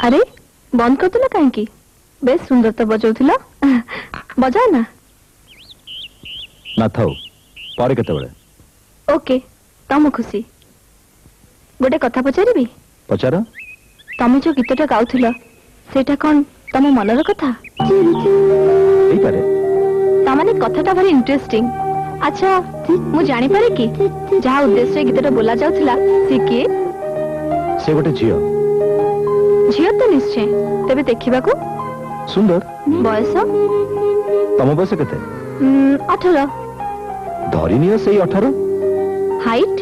अरे बंद करदेला कहीं? बेस सुंदर तो बजाउथिला, बजाओ ना। ना थाओ, पारे केतेबेले? ओके, तम खुशी। गोटे कथा पचारिबी? पचार। तमे जो गीतटा गाउथिला सेटा कोन तम मनर कथा? एई पारे। तमाने कथाटा भारी इंटरेस्टिंग। अच्छा, मु जानि पारे कि जहा उद्देश्य गीतटा बोला जाउथिला से किए? से गोटे झियो। झियो तो निश्चय, तेबे देखिबा को सुंदर। बयस? तम बयस केते? 18। धरिनियो सेई 18। हाइट?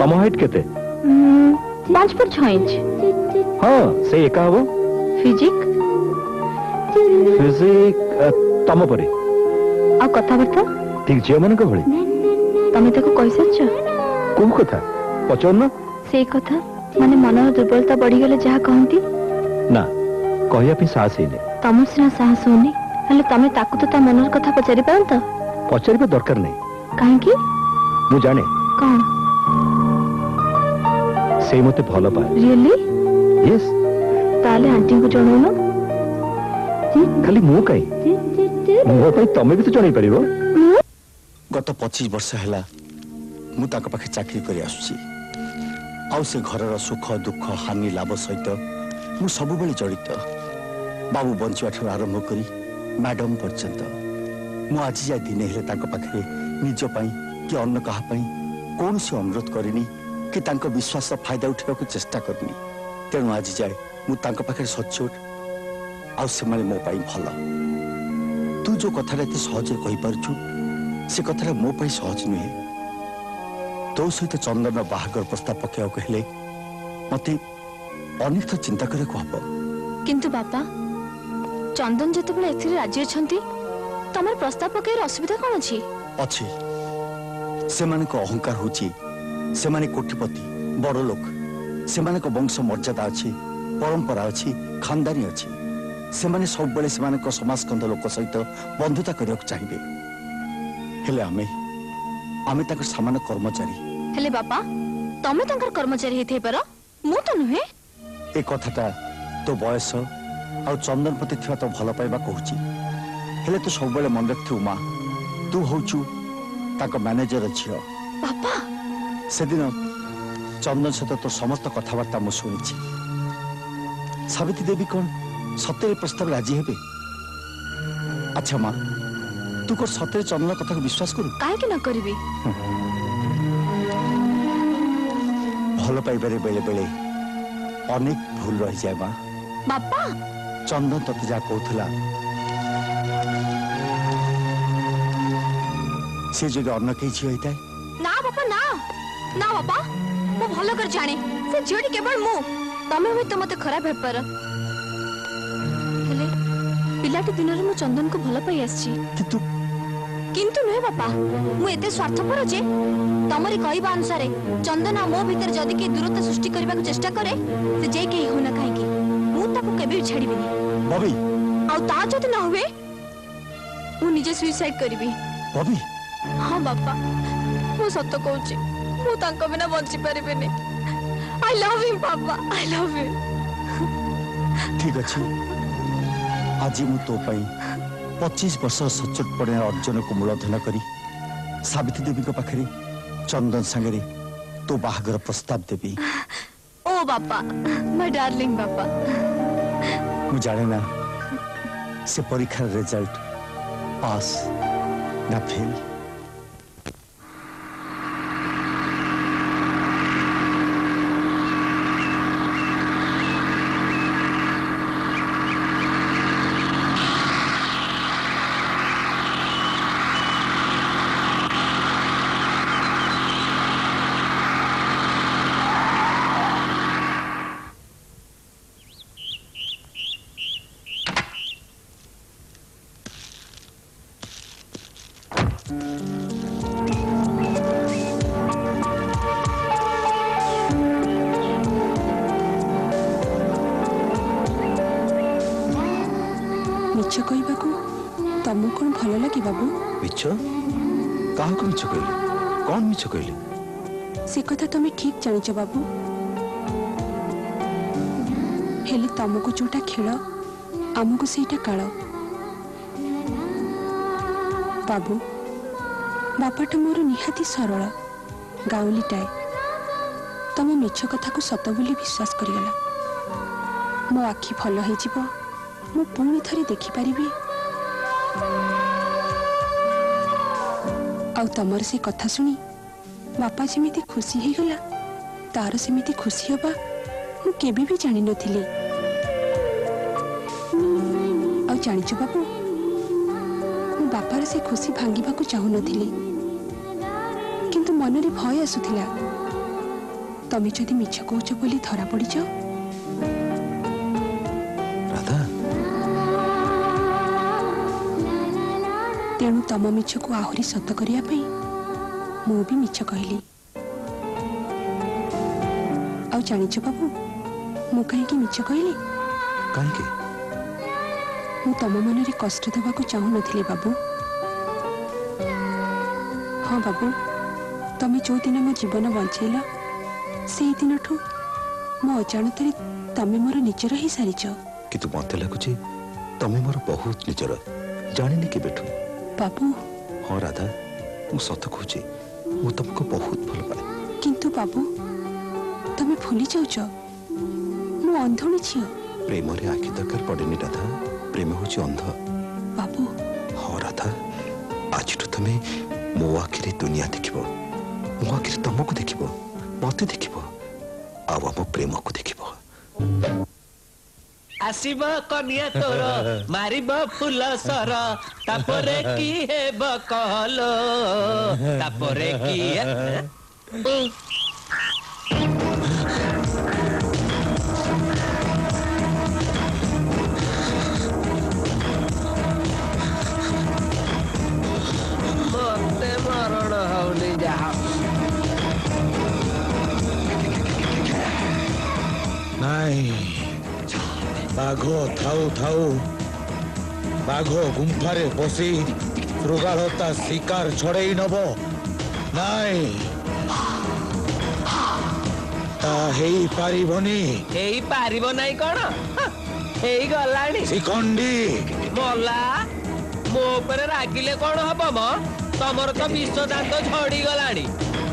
तम हाइट केते? 5 फुट 6 इंच। हाँ, से एका हबो। फिजिक? फिजिक तम परे। आ कथाबार्ता? ठीक झियो मानक भଳି। तमे ताको कहि सच्छ? कोन कथा पचर न? से कथा माने मनर दुर्बलता बढ़ी गले जहा कहंती ना, कहया पे साहस हेने। तम सिना साहस होनी, हले तमे ताकु तो ता मनर कथा पचारि पारंत? पचारिबा दरकार नै। काहे कि? मु जाने। कोन? से मते भलो पाए। रियली? यस। ताले आंटी को जणोनो? खाली मु काई? मो पई तमे भी तो जणै परिबो। गत 25 वर्ष हैला मु ताका पाखे चाकरी करी आसुची। आउ से घरर सुख दुख हानि लाभ सहित मु सब बेले जड़ित। बाबू बंचवा ठू आरंभ करी मैडम पर्यंत मु आज जाए दिन हेले ताका पाखे निज पई कि अन्य कहा पई कौन से अनुरोध करिनी कि तांको विश्वास फायदा उठा को चेष्टा करनी। तेणु आज जाए मु तांको पाखे सचोट आउ से माने मो पई भला। तू जो कथा एते सहज कहि परछु से कथा मो पई सहज नुहे। तो सहित चंदन बाहागर प्रस्ताव पकेआ कहले मते अनेक चिंता करे को हबो। किंतु बापा चंदन जते बळे एथिरे राजी अछंती तमर प्रस्ताव पकेर असुविधा कोन अछि? अछि से माने को अहंकार होची, से माने कोटिपति बड़ लोक, से माने को वंश मर्यादा अछि, परंपरा अछि, खानदानी अछि। से माने सब बळे से माने को समाजकंद लोक सहित बंधुता करिया चाहिबे। हेले आमे ताकर सामान्य कर्मचारी। हेले बापा तमे ताकर कर्मचारी हेथे पर मु तो नुहे। ए कथाटा तो बयस आ चंदन प्रति थिवा तो भल पाइबा कहूची। हेले तो सब बेले मन रखथि उमा तू होचु ताको मैनेजर छियो। बापा से दिन चंदन सहित तो समस्त कथाबार्ता मु सुनिछि। सावित्री देवी कोन सत्य प्रस्ताव राजी हेबे? अच्छा मां तू को सत्य चंदन कथा को विश्वास करू? काहे के न करबी? भल पाइबारे बेले बेले अनेक भूल रही जाए मां। बापा चंदन तते जा कहूला से जगह अन्न कहीं झी होता है। ना बापा ना ना बापा मु भलो कर जाने से झीटी केवल मु तमे हुए तो मते खराब हेपर हेले पिलाटी दिन रे मु चंदन को भल पाई आछि किंतु नुहे बापा मु एते स्वार्थपर जे तमरी कहबा अनुसार चंदन आ मो भीतर जदी के दूरता सृष्टि करबा को चेष्टा करे से जे के होना काहे की मु ताको केबे भी छाड़ीबिनी बबी आ ता जदी न हुए मु निजे सुसाइड करबी बबी हां बापा मु सत्य कहूची मु तांको बिना बंची परिबेनी आई लव हिम पापा आई लव हिम ठीक अछि आज मु तो पई 25 वर्ष सचोट पड़े अर्जुन को मूलधन करी सावित्री देवी को पाखरे चंदन संगे तो बाहागर प्रस्ताव देवी ओ बापा माय डार्लिंग बापा मु जाने ना से परीक्षा रिजल्ट पास ना फेल मिछ कहबा को तुम कौन भल लगे बाबू मिछ काहा को मिछ कहली कौन मिछ कहली से कथा तुम्हें ठीक जानिच बाबू हेले तुमको जोटा खेल आमको सेटा काल बाबू बापाटा मोर निहाती सरल गाउलीटाए तुम मिछ कथा को सत बोली विश्वास करगला मो आखि भल हो मु पुणी थरे देखि पारिबी आ तमर से कथा सुनी बापा सेमिति खुशी हे गला तार सेमिति खुशी होबा मु केबे भी जानि नथिले आ जानिछु बाबू मु बापार से खुशी भांगिबा को चाहू नथिले किंतु मन रे भय आसुथिला तमे जदि मिछ कहउछ बोली धरा पड़ी जाओ तेणु तम मिछ को आहुरी सत करिया पई मु भी मिछ कहली आ जानिछ बाबू मु कहीं की मिछ कहली काहे के मु तम मन रे कष्ट देबा को चाहू नथिले बाबू हां बाबू तमे जो दिन मो जीवन बंचैला से दिन ठो मो अजाणतरे तमे मोर निजर ही सारिछ किंतु मते लागुची तमे मोर बहुत निजर जानिनी के बेठू बाबू हाँ राधा मु सत कहूची मु तुमको बहुत भल पाए किंतु बाबू तमे भूली जाउछ मु अंधणी छियो प्रेम रे आखि दरकार पड़ेनी राधा प्रेम होची अंध बाबू हाँ राधा आज तुमे मो आखिरे दुनिया देखिबो मो आखिरे तुमको देखिबो मते देखिबो आ हम प्रेम को देखिबो आसीब कनिया तोर मारिब फूल सर तापरे की हेब कहलो तापरे की मते मरण हौनी जा नहीं बाघो थाऊ थाऊ बाघो गुंफारे बसी मृगालता शिकार छड़े नब नाई ता हेई पारिबनी हेई पारिबो नाही कोन हेई गलाणी शिखंडी मोला मो ऊपर रागिले कोन हबो म तमर तो विश्व दांत झड़ी गलाणी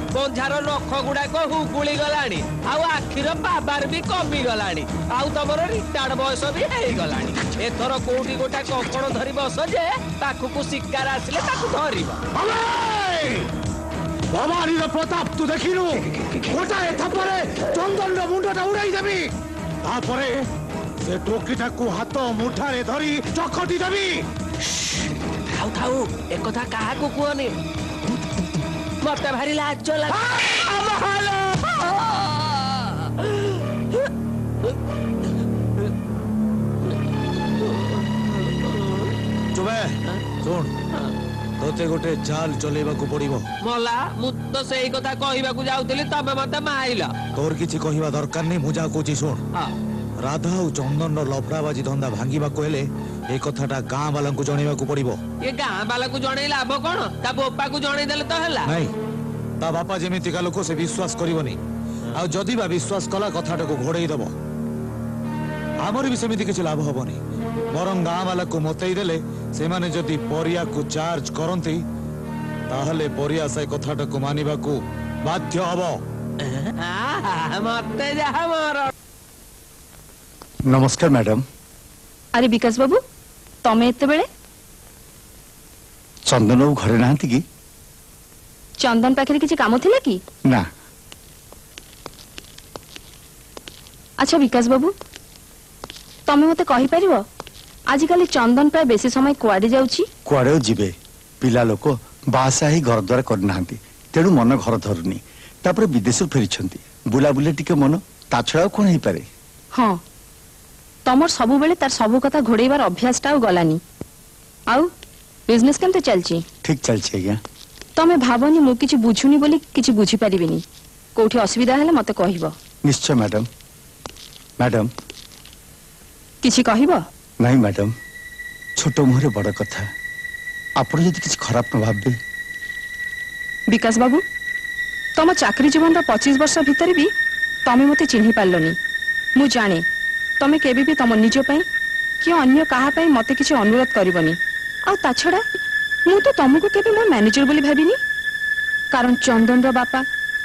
पंझार नख गुड़ाक हुगुली गलाणी आउ आखिर पाबार भी कमी गलाणी आउ तमर रिटार्ड बयस भी हेई गलाणी एथर कोठी गोटा कंकण धरी बस जे पाखु शिकार आसिले ताकु धरिबो भवानी प्रताप तू देखिनु गोटा एथपरे चंदन मुंडटा उड़ाई देबी तापरे से टोकीटा को हाथ मुठारे धरी चकटी देबी थाऊ थाऊ एक कथा काहा को कुहनी मते भारी लाज लाग ଶୁଣ ତୋତେ ଗୋଟେ ଚାଲ ଚଲେଇବାକୁ ପଡିବ। ମଲା ମୁଁ ତ ସେଇ କଥା କହିବାକୁ ଯାଉଥିଲି ତମେ ମତେ ମାଇଲ। ତୋର କିଛି କହିବା ଦରକାର ନାହିଁ, ମୁଁ ଯାହା କହୁଛି ଶୁଣ। ରାଧା ଆଉ ଚନ୍ଦନର ଲଫଡାବାଜି ଧନ୍ଦା ଭାଙ୍ଗିବାକୁ ହେଲେ ଏ କଥାଟା ଗାଁ ବାଲାଙ୍କୁ ଜଣେଇବାକୁ ପଡିବ। ଏ ଗାଁ ବାଲାକୁ ଜଣେଇ ଲାଭ କଣ? ତା ବୋପାକୁ ଜଣେଇ ଦେଲେ ତ ହେଲା। ନାଇଁ, ତା ବାପା ଯେମିତିକା ଲୋକ ସେ ବିଶ୍ୱାସ କରିବନି, ଆଉ ଯଦି ବା ବିଶ୍ୱାସ କଲା କଥାଟାକୁ ଘୋଡେଇ ଦବ। ଆମର ବି ସେମିତି କିଛି ଲାଭ ହବନି। ବରଂ ଗାଁ ବାଲାକୁ ମତେଇ ଦେଲେ ସେମାନେ ଯଦି ପରିୟାକୁ ଚାର୍ଜ କରନ୍ତି ତାହେଲେ ପରିୟା ସେ କଥାଟାକୁ ମାନିବାକୁ ବାଧ୍ୟ ହବ। ମତେ ଯାହା ମୋର। ନମସ୍କାର ମ୍ୟାଡାମ। ଆରେ ବିକାଶ ବାବୁ, ତମେ ଏତେବେଳେ? ଚନ୍ଦନ ବାବୁ ଘରେ ନାହାନ୍ତି କି? ଚନ୍ଦନ ପାଖରେ କିଛି କାମ ଥିଲା କି? ନା। ଆଚ୍ଛା ବିକାଶ ବାବୁ, ତମେ ମତେ କହିପାରିବ ଆଜିକାଲି ଚନ୍ଦନ ପ୍ରାୟ ବେଶୀ ସମୟ କୁଆଡେ ଯାଉଛି? କୁଆଡେ ଯିବେ, ପିଲା ଲୋକ ବାହାସା ହେଇ ଘର ଦ୍ୱାର କରିନାହାନ୍ତି, ତେଣୁ ମନ ଘର ଧରୁନି। ତାପରେ ବିଦେଶରୁ ଫେରିଛନ୍ତି, ବୁଲାବୁଲି ଟିକେ ମନ, ତା ଛଡା ଆଉ କଣ ହେଇପାରେ? ହଁ, ତମର ସବୁବେଳେ ତାର ସବୁ କଥା ଘୋଡେଇବାର ଅଭ୍ୟାସଟା ଆଉ ଗଲାନି। ଆଉ ବିଜନେସ କେମିତି ଚାଲିଛି? ଠିକ ଚାଲିଛି ଆଜ୍ଞା। ତମେ ଭାବନି ମୁଁ କିଛି ବୁଝୁନି ବୋଲି କିଛି ବୁଝିପାରିବିନି। କୋଉଠି ଅସୁବିଧା ହେଲେ ମତେ କହିବ। ନିଶ୍ଚୟ ମ୍ୟାଡାମ। ମ୍ୟାଡାମ କିଛି କହିବ? ନାଇଁ ମ୍ୟାଡାମ, ଛୋଟ ମୁହଁରେ ବଡ କଥା। ଆପଣ ଯଦି କିଛି ଖରାପ ନ ଭାବିବେ। ବିକାଶ ବାବୁ, ତମ ଚାକିରି ଜୀବନର 25 ବର୍ଷ ଭିତରେ ବି ତମେ ମତେ ଚିହ୍ନି ପାରିଲନି। ମୁଁ ଜାଣେ ତମେ କେବେ ବି ତମ ନିଜ ପାଇଁ କି ଅନ୍ୟ କାହା ପାଇଁ ମତେ କିଛି ଅନୁରୋଧ କରିବନି। ଆଉ ତା ଛଡା ମୁଁ ତ ତମକୁ କେବେ ମୋ ମ୍ୟାନେଜର ବୋଲି ଭାବିନି। କାରଣ ଚନ୍ଦନର ବାପା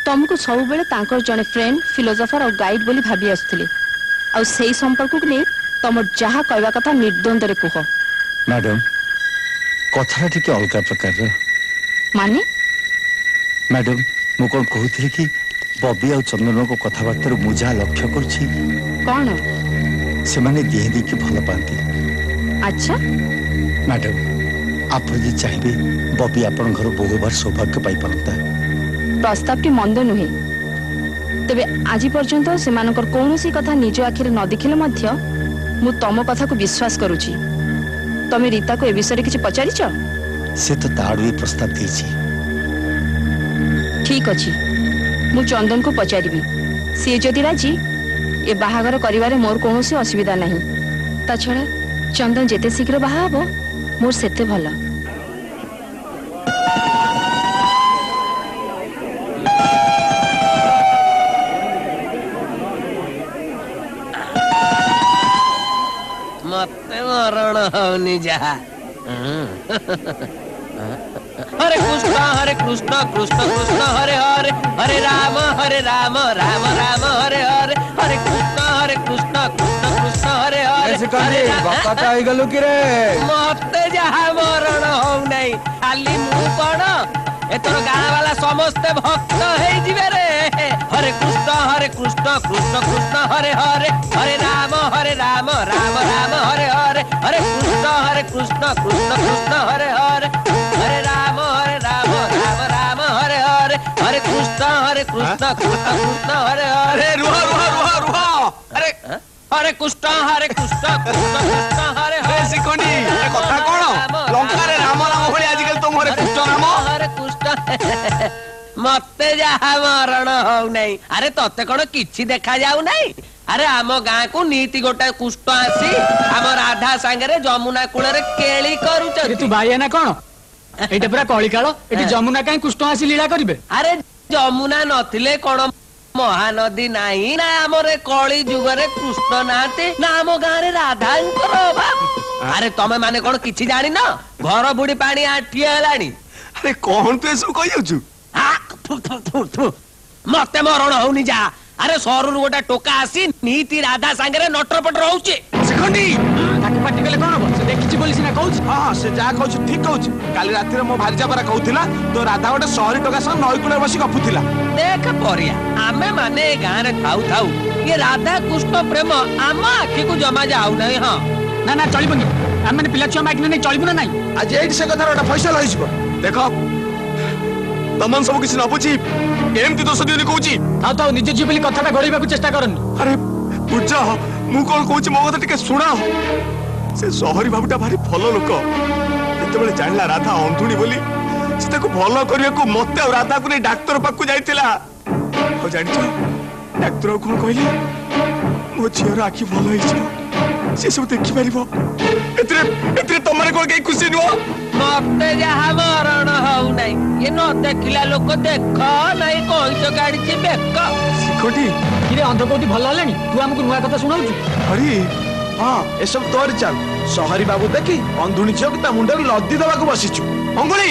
ତମକୁ ସବୁବେଳେ ତାଙ୍କର ଜଣେ ଫ୍ରେଣ୍ଡ, ଫିଲୋସଫର ଆଉ ଗାଇଡ ବୋଲି ଭାବି ଆସୁଥିଲେ। ଆଉ ସେଇ ସମ୍ପର୍କକୁ ନେଇ ତମର ଯାହା କହିବା କଥା ନିର୍ଦ୍ୱନ୍ଦରେ କୁହ। ମ୍ୟାଡାମ, କଥାଟା ଟିକେ ଅଲଗା ପ୍ରକାରର। ମାନେ? ମ୍ୟାଡାମ, ମୁଁ କଣ କହୁଥିଲି କି ବବି ଆଉ ଚନ୍ଦନଙ୍କ କଥାବାର୍ତ୍ତାରୁ ମୁଁ ଯାହା ଲକ୍ଷ୍ୟ କରୁଛି, କଣ? ସେମାନେ ଦିହେ ଦିକି ଭଲ ପାଆନ୍ତି। ଆଚ୍ଛା ମ୍ୟାଡାମ, ଆପଣ ଯଦି ଚାହିଁବେ ବବି ଆପଣଙ୍କ ଘର ବହୁ ବାର ସୌଭାଗ୍ୟ ପାଇପାରନ୍ତା। ପ୍ରସ୍ତାବଟି ମନ୍ଦ ନୁହେଁ, ତେବେ ଆଜି ପର୍ଯ୍ୟନ୍ତ ସେମାନଙ୍କର କୌଣସି କଥା ନିଜ ଆଖିରେ ନ ଦେଖିଲେ ମଧ୍ୟ ମୁଁ ତମ କଥାକୁ ବିଶ୍ୱାସ କରୁଛି। ତମେ ରୀତାକୁ ଏ ବିଷୟରେ କିଛି ପଚାରିଛ? ସେ ତ ତା ଆଡୁ ଏ ପ୍ରସ୍ତାବ ଦେଇଛି। ଠିକ ଅଛି, ମୁଁ ଚନ୍ଦନକୁ ପଚାରିବି। ସିଏ ଯଦି ରାଜି, ଏ ବାହାଘର କରିବାରେ ମୋର କୌଣସି ଅସୁବିଧା ନାହିଁ। ତା ଛଡା ଚନ୍ଦନ ଯେତେ ଶୀଘ୍ର ବାହା ହବ ମୋର ସେତେ ଭଲ। ମତେ ମରଣ ହଉନି ଯାହା। हरे कृष्ण कृष्ण कृष्ण हरे हरे हरे राम राम राम हरे हरे हरे कृष्ण कृष्ण कृष्ण हरे हरे मते जहा मरण हो नहीं खाली मु कौन एतर गाँ वाला समस्ते भक्त है जीवे रे। हरे कृष्ण कृष्ण कृष्ण हरे हरे हरे राम राम राम हरे हरे हरे कृष्ण कृष्ण कृष्ण हरे हरे हरे राम राम राम हरे हरे हरे कृष्ण कृष्ण कृष्ण हरे हरे। रुह रुह रुह रुह अरे हरे कृष्ण कृष्ण हरे हरे शिखंडी ए कथा कोन लंका रे राम राम भली आजिकल तुम हरे कृष्ण राम हरे कृष्ण मते जहा मरण हो नहीं। अरे तते कोन किछि देखा जाऊ नहीं। अरे आम गाँ को नीति गोटा कुष्ट आसी आम राधा सांगरे जमुना कूल केली करूच। तू भाई ना कौन एटा पूरा कलिकाल एटी जमुना काई कुष्ट आसी लीला करिवे। अरे जमुना नथिले कोन महानदी नाही ना हमरे कली जुगरे कृष्ण नाते ना आम गाँ रे राधा अभाव। अरे तमे माने कोन किछि जानि न घर बुडी पानी आठी हेलानी। अरे कौन तू एसु कहि जाउछु मते मरण होनी जा। अरे सहरु गोटा टोका आसी नीति राधा सांगरे नटर पटर होउचे। शिखंडी ताके पाटी कले कोन हो से देखिछि बोली सिना कहउछ। हां से जा कहउछ ठीक कहउछ। काली राती रे मो भारिजा परा कहउथिला तो राधा गोटे सहरी टोका संग नई कुले बसी गपुथिला। देख परिया आमे माने गाँ रे थाउ थाउ ये राधा कृष्ण प्रेम आम आखि को जमा जाऊ नहीं। हां ना ना चलिबनी हम माने पिला छुआ माइक नै चलिबो ना नहीं। आज एठी से कथा गोटा फैसला होइछबो। देखो तमन सब किसी न बुझी एमती दोष दियोनी कहउची। आ तो निजे जी बोली कथाटा गड़ीबा को चेष्टा करन। अरे बुझ मु कोन कहउची मो कथा टिके सुना। से सहरी बाबूटा भारी भलो लोक ଯେତେବେଳେ ଜାଣିଲା ରାଧା ଅନ୍ଧୁଣି ବୋଲି ସେ ତାକୁ ଭଲ କରିବାକୁ ମତେ ଆଉ ରାଧାକୁ ନେଇ ଡାକ୍ତର ପାଖକୁ ଯାଇଥିଲା। ଆଉ ଜାଣିଛ ଡାକ୍ତର କଣ କହିଲେ? ମୋ ଝିଅର ଆଖି ଭଲ ହେଇଯିବ, ସେ ସବୁ ଦେଖିପାରିବ। ଏଥିରେ ତମମାନେ କଣ କେହି ଖୁସି ନୁହଁ? ମତେ ଯାହା ମରଣ ହଉ ନାହିଁ, ଇଏ ନ ଦେଖିଲା ଲୋକ ଦେଖ ନାଇଁ କଇଁଚ କାଢିଛି ବେକ। ଶିଖଟି କିରେ ଅନ୍ଧ କୋଉଠି ଭଲ ହେଲାଣି? ତୁ ଆମକୁ ନୂଆ କଥା ଶୁଣାଉଛୁ? ହରି ହଁ ଏସବୁ ତୋରି ଚାଲ। ସହରୀ ବାବୁ ଦେଖି ଅନ୍ଧୁଣି ଝିଅକୁ ତା ମୁଣ୍ଡରେ ଲଦି ଦେବାକୁ ବସିଛୁ। ଅଙ୍ଗୁଳି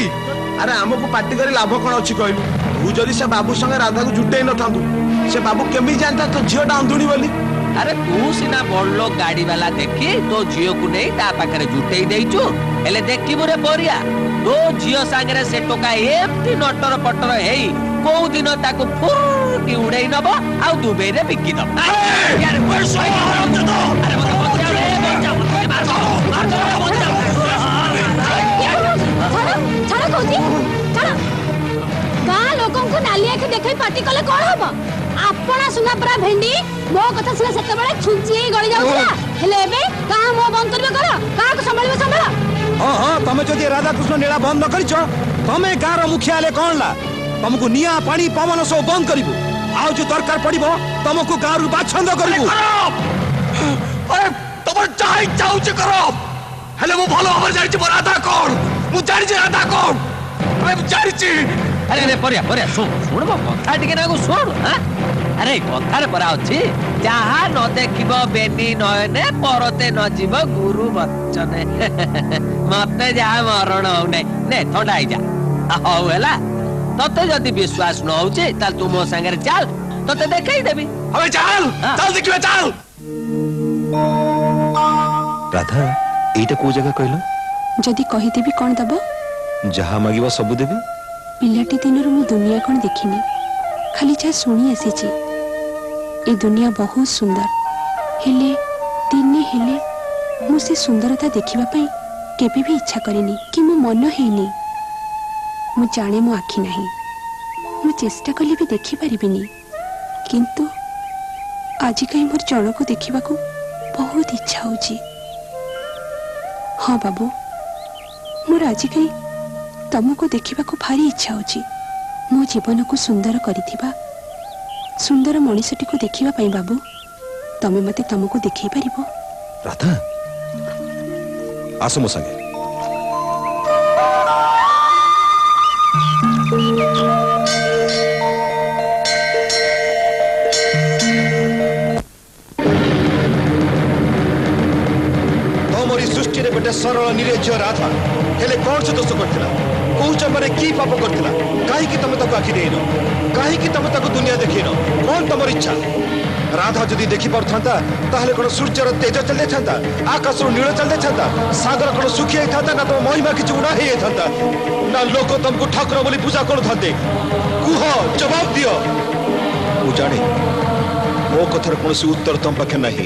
ଆରେ ଆମକୁ ପାଟି କରି ଲାଭ କଣ ଅଛି କହିଲୁ? ତୁ ଯଦି ସେ ବାବୁ ସଙ୍ଗେ ରାଧାକୁ ଜୁଟେଇ ନଥାନ୍ତୁ ସେ ବାବୁ କେମିତି ଜାଣିଥା ତୋ ଝିଅଟା ଅନ୍ଧୁଣି ବୋଲି? ଆରେ ତୁ ସିନା ବଡ ଗାଡି ବାଲା ଦେଖି ତୋ ଝିଅକୁ ନେଇ ତା ପାଖରେ ଜୁଟେଇ ଦେଇଛୁ, ହେଲେ ଦେଖିବୁ ରେ ପରିଆ ତୋ ଝିଅ ସାଙ୍ଗରେ ସେ ଟୋକା ଏମିତି ନଟର ପଟର ହେଇ କୋଉ ଦିନ ତାକୁ ଫୁଟି ଉଡେଇ ନବ ଆଉ ଦୁବେଇରେ ବିକି ଦବ। ଗାଁ ଲୋକଙ୍କୁ ନାଲି ଆଖି ଦେଖାଇ ପାଟି କଲେ କଣ ହବ? ଆପଣ ସୁନା ପରା ଭେଣ୍ଡି ମୋ କଥା ଶୁଣା ସେତେବେଳେ ଛୁଞ୍ଚି ହେଇ ଗଳି ଯାଉଥିଲା, ହେଲେ ଏବେ କାହା ମୋ ବନ୍ଦ କରିବେ କର, କାହାକୁ ସମ୍ଭାଳିବ ସମ୍ଭାଳ। ହଁ ହଁ ତମେ ଯଦି ରାଧାକୃଷ୍ଣ ନୀଳା ବନ୍ଦ ନ କରିଛ ତମେ ଗାଁର ମୁଖିଆ ହେଲେ କଣ ହେଲା? ତମକୁ ନିଆଁ ପାଣି ପବନ ସବୁ ବନ୍ଦ କରିବୁ, ଆଉ ଯୋଉ ଦରକାର ପଡିବ ତମକୁ ଗାଁରୁ ବାଛନ୍ଦ କରିବୁ। ତମର ଯାହା ଇଚ୍ଛା ହଉଛି କର, ହେଲେ ମୁଁ ଭଲ ଭାବରେ ଜାଣିଛି ମୋ ରାଧା କଣ। ମୁଁ ଜାଣିଛି ରାଧା କଣ, ମୁଁ ଜାଣିଛି। ଆରେ ରେ ପରିଆ ପରିଆ ଶୁଣ ଶୁଣ ମୋ କଥା ଟିକେ ନାକୁ ଶୁଣ। ଆରେ କଥାରେ ପରା ଅଛି, ଯାହା ନ ଦେଖିବ ବେନି ନୟନେ ପରତେ ନ ଯିବ ଗୁରୁ ବଚନେ। ମତେ ଯାହା ମରଣ ହଉନାହିଁ, ନେ ଥଣ୍ଡା ହେଇଯା। ହଉ ହେଲା, ତତେ ଯଦି ବିଶ୍ୱାସ ନ ହଉଛି ତାହେଲେ ତୁ ମୋ ସାଙ୍ଗରେ ଚାଲ, ତତେ ଦେଖେଇ ଦେବି। હવે ચાલ ચાલ ଦେଖିବା ଚାଲ। ରାଧା ଏଇଟା କୋଉ ଜାଗା କହିଲ? ଯଦି କହିଦେବି କଣ ଦବ? ଯାହା ମାଗିବ ସବୁ ଦେବି। ପିଲାଟି ଦିନରୁ ମୁଁ ଦୁନିଆ କଣ ଦେଖିନି, ଖାଲି ଯାହା ଶୁଣି ଆସିଛି। ଏ ଦୁନିଆ ବହୁତ ସୁନ୍ଦର, ହେଲେ ଦିନେ ହେଲେ ମୁଁ ସେ ସୁନ୍ଦରତା ଦେଖିବା ପାଇଁ କେବେ ବି ଇଚ୍ଛା କରିନି କି ମୋ ମନ ହେଇନି। ମୁଁ ଜାଣେ ମୋ ଆଖି ନାହିଁ, ମୁଁ ଚେଷ୍ଟା କଲେ ବି ଦେଖିପାରିବିନି, କିନ୍ତୁ ଆଜି କାହିଁ ମୋର ଜଣକୁ ଦେଖିବାକୁ ବହୁତ ଇଚ୍ଛା ହଉଛି। ହଁ ବାବୁ, ମୋର ଆଜି କାହିଁ ତମକୁ ଦେଖିବାକୁ ଭାରି ଇଚ୍ଛା ହଉଛି। ମୋ ଜୀବନକୁ ସୁନ୍ଦର କରିଥିବା ସୁନ୍ଦର ମଣିଷଟିକୁ ଦେଖିବା ପାଇଁ ବାବୁ, ତମେ ମତେ ତମକୁ ଦେଖେଇ ପାରିବ? ରାଧା ଆସ ମୋ ସାଙ୍ଗେ। ତମରି ସୃଷ୍ଟିରେ ଗୋଟେ ସରଳ ନିରଜ ରାଧା, ହେଲେ କଣ ସେ ଦୋଷ କରିଥିଲା? କୋଉ ଜନ୍ମରେ କି ପାପ କରିଥିଲା? କାହିଁକି ତମେ ତାକୁ ଆଖି ଦେଇନ? କାହିଁକି ତମେ ତାକୁ ଦୁନିଆ ଦେଖେଇନ? କଣ ତମର ଇଚ୍ଛା? ରାଧା ଯଦି ଦେଖିପାରୁଥାନ୍ତା ତାହେଲେ କଣ ସୂର୍ଯ୍ୟର ତେଜ ଚାଲି ଯାଇଥାନ୍ତା, ଆକାଶରୁ ନୀଳ ଚାଲି ଯାଇଥାନ୍ତା, ସାଗର କଣ ଶୁଖି ଯାଇଥାନ୍ତା, ନା ତମ ମହିମା କିଛି ଉଣା ହେଇଯାଇଥାନ୍ତା, ନା ଲୋକ ତମକୁ ଠାକୁର ବୋଲି ପୂଜା କରୁଥାନ୍ତେ? କୁହ, ଜବାବ ଦିଅ। ମୁଁ ଜାଣେ ମୋ କଥାର କୌଣସି ଉତ୍ତର ତମ ପାଖେ ନାହିଁ,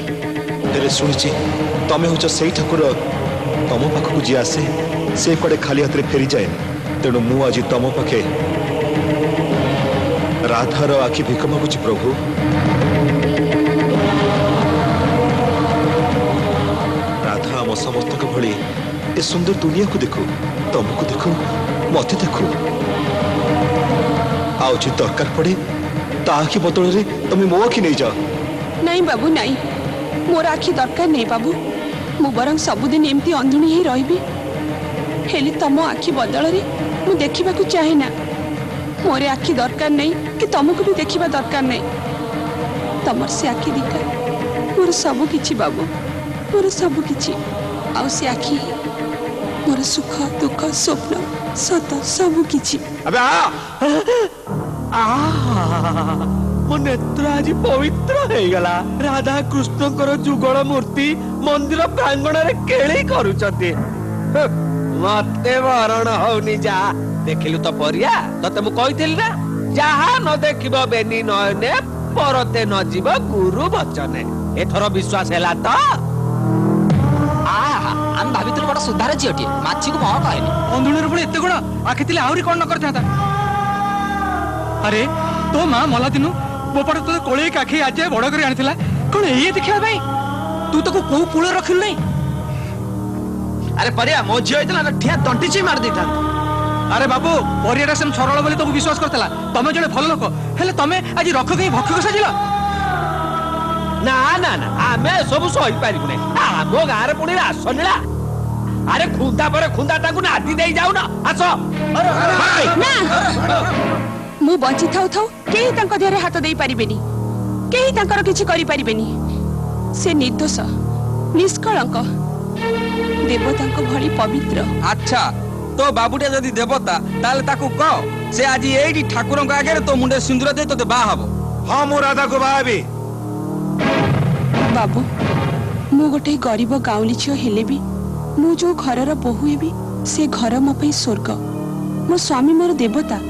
ହେଲେ ଶୁଣିଛି ତମେ ହଉଛ ସେଇ ଠାକୁର ତମ ପାଖକୁ ଯିଏ ଆସେ ସେ କୁଆଡେ ଖାଲି ହାତରେ ଫେରିଯାଏ। ତେଣୁ ମୁଁ ଆଜି ତମ ପାଖେ ରାଧାର ଆଖି ଭିକ ମାଗୁଛି ପ୍ରଭୁ। ରାଧା ଆମ ସମସ୍ତଙ୍କ ଭଳି ଏ ସୁନ୍ଦର ଦୁନିଆକୁ ଦେଖୁ, ତମକୁ ଦେଖୁ, ମତେ ଦେଖୁ। ଆଉ ଯଦି ଦରକାର ପଡେ ତା ଆଖି ବଦଳରେ ତମେ ମୋ ଆଖି ନେଇଯାଅ। ନାଇଁ ବାବୁ ନାଇଁ, ମୋର ଆଖି ଦରକାର ନାହିଁ ବାବୁ, ମୁଁ ବରଂ ସବୁଦିନ ଏମିତି ଅନ୍ଧୁଣି ହେଇ ରହିବି, ହେଲେ ତମ ଆଖି ବଦଳରେ ମୁଁ ଦେଖିବାକୁ ଚାହେଁ ନା। ମୋର ଆଖି ଦରକାର ନାହିଁ କି ତମକୁ ବି ଦେଖିବା ଦରକାର ନାହିଁ। ତମର ସେ ଆଖି ଦିଟା ମୋର ସବୁ କିଛି ବାବୁ, ମୋର ସବୁ କିଛି। ଆଉ ସେ ଆଖି ମୋର ସୁଖ ଦୁଃଖ ସ୍ୱପ୍ନ ସତ ସବୁ କିଛି। ମୋ ନେତ୍ର ଆଜି ପବିତ୍ର ହେଇଗଲା। ରାଧା କୃଷ୍ଣଙ୍କର ଯୁଗଳ ମୂର୍ତ୍ତି ମନ୍ଦିର ପ୍ରାଙ୍ଗଣରେ କେଳି କରୁଛନ୍ତି। ମତେ ମରଣ ହଉନି। ଯା ଦେଖିଲୁ ତ ପରିଆ, ତତେ ମୁଁ କହିଥିଲି ନା, ଯାହା ନ ଦେଖିବ ବେନି ନୟନେ ପରତେ ନ ଯିବ ଗୁରୁ ବଚନେ। ଏଥର ବିଶ୍ୱାସ ହେଲା ତ? ଆମେ ଭାବିଥିଲୁ ବଡ ସୁଧାର ଝିଅଟିଏ, ମାଛିକୁ ମହ କହିଲେ। ଅନ୍ଧୁଣୀରୁ ପୁଣି ଏତେ ଗୁଣ, ଆଖି ଥିଲେ ଆହୁରି କଣ ନ କରିଥାନ୍ତା। ଆରେ ତୋ ମା ମଲା ଦିନୁ ମୋ ପଟେ ତୋତେ କୋଳେଇ କାଖି ଆଜି ବଡ କରି ଆଣିଥିଲା, କଣ ଏଇ ଦେଖିବା ପାଇଁ? ତୁ ତାକୁ କୋଉ କୂଳରେ ରଖିଲୁ ନାହିଁ? अरे परिया मो झियो होइतला ठिया तंटिची मार देता अरे बाबू परियाटा सेम सरल बोली तो विश्वास करतला तमे जने भल लोक हेले तमे आज रख गई भक्षक साजिला ना ना ना आमे सब सही पारिबु नै आमो गारे पुणी आसनिला अरे खुंदा पर खुंदा ताकू नादी देई जाऊ ना आसो ना मु बंची थाउ थाउ केही तांको देहरे हाथ देई परिबेनी केही तांकर किछि करि परिबेनी से निर्दोष निष्कलंक देवतांको भली पवित्र अच्छा तो बाबूटे जदि देवता ताले ताकू कह से आज एडी ठाकुरंक आगे तो मुंडे सिंदूर दे तो बा हबो हां मो राधा को बाबी बाबू मु गोटे गरीब गाउली छियो हेले भी मु जो घरर बोहू हेबी से घर मो पई स्वर्ग मो स्वामी मोर देवता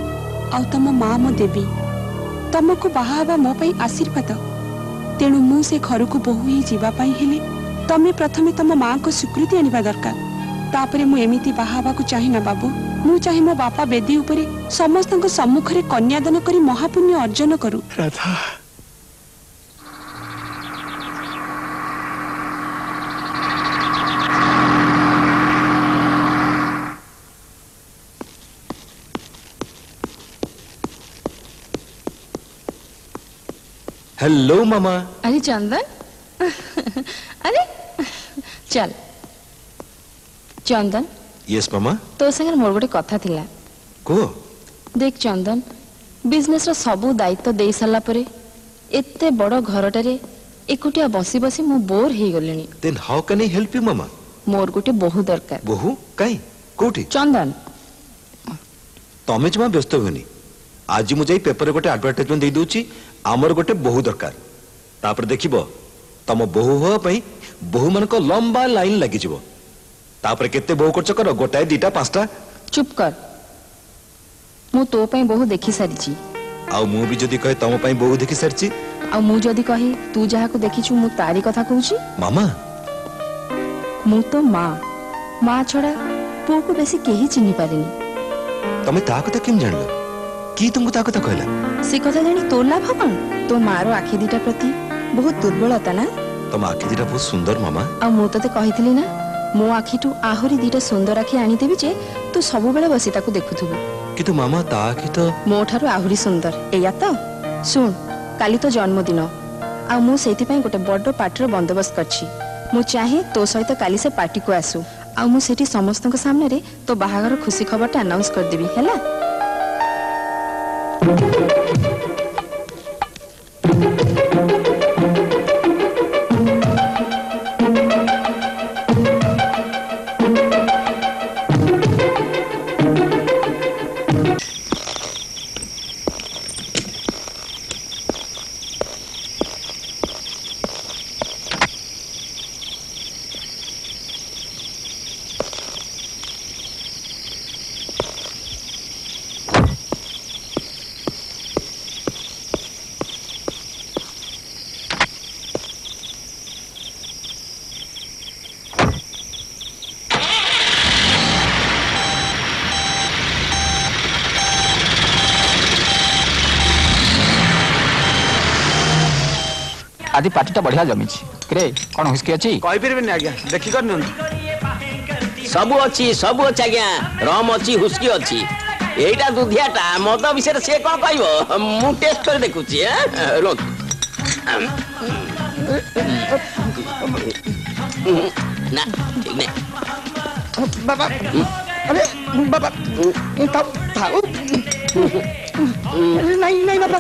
आ तम मां मो देवी तमको बाहा हबा मो पई आशीर्वाद तेणु मु से घर को बोहू ही जीवा पाई हेले तमे प्रथमे तम मां को स्वीकृति आनिबा दरकार तापरे मु एमिति बाहा हबा को चाहि ना बाबू मु चाहि मो बापा बेदी उपरे समस्तक सम्मुख रे कन्यादान करी महापुण्य अर्जन करू राधा हेलो मामा अरे चंदन अरे चल चंदन यस मामा तो संगे मोर गोटे कथा थिला को देख चंदन बिजनेस रो सबु दायित्व दे साला परे एते बड़ घरटारे एकुटिया बसी बसी मु बोर हे गलेनी then how can I help you मामा मोर गोटे बहु दरकार बहु काई कोठी चंदन तमे जमा व्यस्त होनी आज मु जाई पेपर गोटे एडवर्टाइजमेंट दे दोची आमर गोटे बहु दरकार तापर देखिबो तम बहु हो पई बहु मन को लंबा लाइन लागि जिवो तापर केते बहु खर्च करो गोटाए दीटा पांचटा चुप कर मु तो पई बहु देखि सारी छी आ मु भी जदी कहे तम पई बहु देखि सारची आ मु जदी कही तू जहा को देखिछु मु तारी कथा कहूची मामा मु तो मां छड़ा पो को बेसी केही चिन्हि पारेनी तमे ता कथा केम जानलो की तुमको ता कथा कहला से कथा जानी तो लाभ कौन तो मारो आखि दीटा प्रति बहुत दुर्बलता ना तम आखि दीटा बहुत सुंदर मामा आ मु तते कहितली ना मो आखिटू आहुरी दीटा सुंदर आखि आनी देबी जे तू सब बेले बसी ताकू देखुथुबु कितु मामा ता आखि तो मो ठारू आहुरी सुंदर एया तो सुन काली तो जन्मदिन आ मु सेति पई गोटे बड्डो पार्टीर बंदोबस्त करछि मु चाहे तो सहित काली से पार्टी को आसु आ मु सेठी समस्तक सामने रे तो बाहागर खुशी खबरटा अनाउंस कर देबी हैला आदि पार्टीटा बढ़िया जमी रे कौन हुस्की अच्छी कहि परबेनी आज्ञा देखि कर न सब अच्छी आज्ञा रम अच्छी हुस्की अच्छी एटा दुधियाटा मद विषय से कौन कहबो मु टेस्ट कर देखुची रोक ना ठीक नहीं बाबा अरे बाबा थाओ नहीं बाबा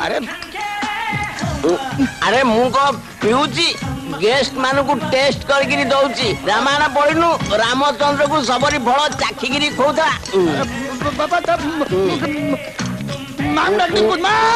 अरे अरे मु को पिउची गेस्ट मान को टेस्ट करके दउची रामायण पढ़िनु रामचंद्र को सबरी फल चाखिगिरी खोदा बाबा तब मां डाक्टर को मां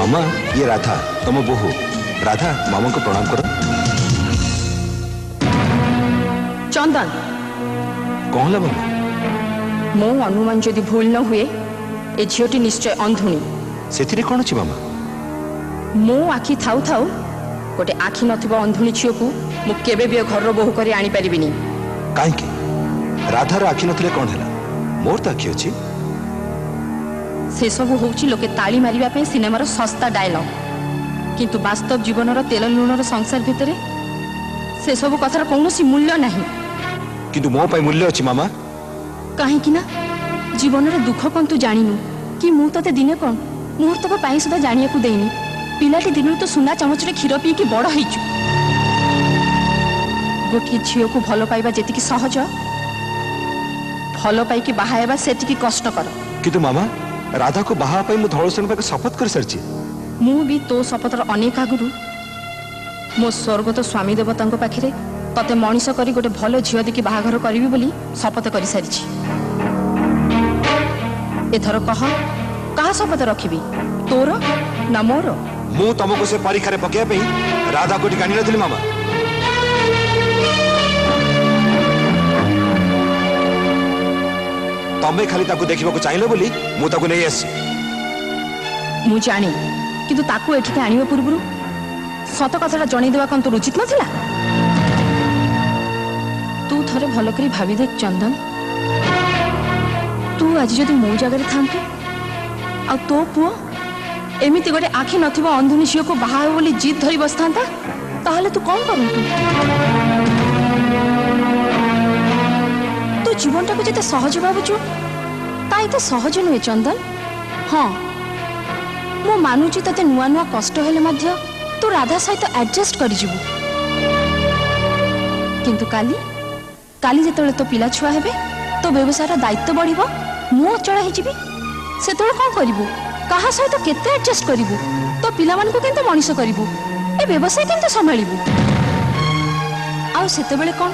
मामा ये राधा तुम बोहू राधा मामा को प्रणाम करो। चंदन कौन ला मामा? मो अनुमान जदि भूल न हुए ए झीटी निश्चय अंधुणी। से कौन अच्छी मामा? मो आखि थाउ थाउ गोटे आखि नथिबा अंधुणी झील को मु केबे भी घर बोहू करी आनी परिबिनी। काहे राधार आखि नथिले कौन हैला? मोर तो आखि अछि। से सब होउची लोके ताली मारिबा पे सिनेमार सस्ता डायलॉग, किंतु वास्तव जीवनर तेल लुणर संसार भितरे से सब कथार कौनसी मूल्य नहीं। किंतु मो पई मूल्य अछि मामा। काहे कि ना जीवनर दुख कौन तू जानिनु कि मु तते दिने कौन मुहूर्तक पाई सुधा जानिया को देनी। पिलाटी दिन तो सुना चामचरे क्षीर पी कि बड़ होइछु। गोटे झील को भल पाइबा जेतिकी सहज भल पाई कि बाहा हेबा सेतिकी कष्टकर। किंतु मामा राधा को बाहा पाई मु धौलसेन पाके शपथ कर सरछि। मु भी तो शपथर अनेक आगुरु मो स्वर्गत स्वामी देवतांको पाखरे तते मनीष करी गोटे भल झील देखि बाहाघर करिवि बोली शपथ कर सारिछि। एथर कह कहा शपथ रखिबी तोर ना मोर? मु तुमको से परीक्षा रे पके पे राधा को टिकानी नथिली मामा। तमे खाली ताको देखिबा को चाहिलो बोली मु ताको नै आसी। मु जानी किंतु ताको एठिके आनिबा पूर्वरु सत कथाटा जणै देबा कोन तो उचित नथिला? तू थरे भल करी भाबी देख चंदन, तू आज जदि मो जगह थांतु आ तो पुओ एमिति गोटे आखि नथिबा अंधुनी झील को बाहा बोली जिद धरी बसथांता ताहले तू कौन करंतु? तू जीवनटा को जते सहज भाबुछु ताई तो सहज नुहे चंदन। हाँ मो मानुची तते नुआ नुआ कष्ट हेले मध्य तू राधा सहित एडजस्ट करि जिवु। किंतु काली काली जेतले तो पिला छुआ हेबे तो व्यवसायर दायित्व बढ़िबो मु अचल हे जिवि सेतले कोन करिवु? कहा सहित केते एडजस्ट करिवु? तो पिला मान को केनते मनीष करिवु? ए व्यवसाय केनते संभाळिवु? आ सेते बेले कोन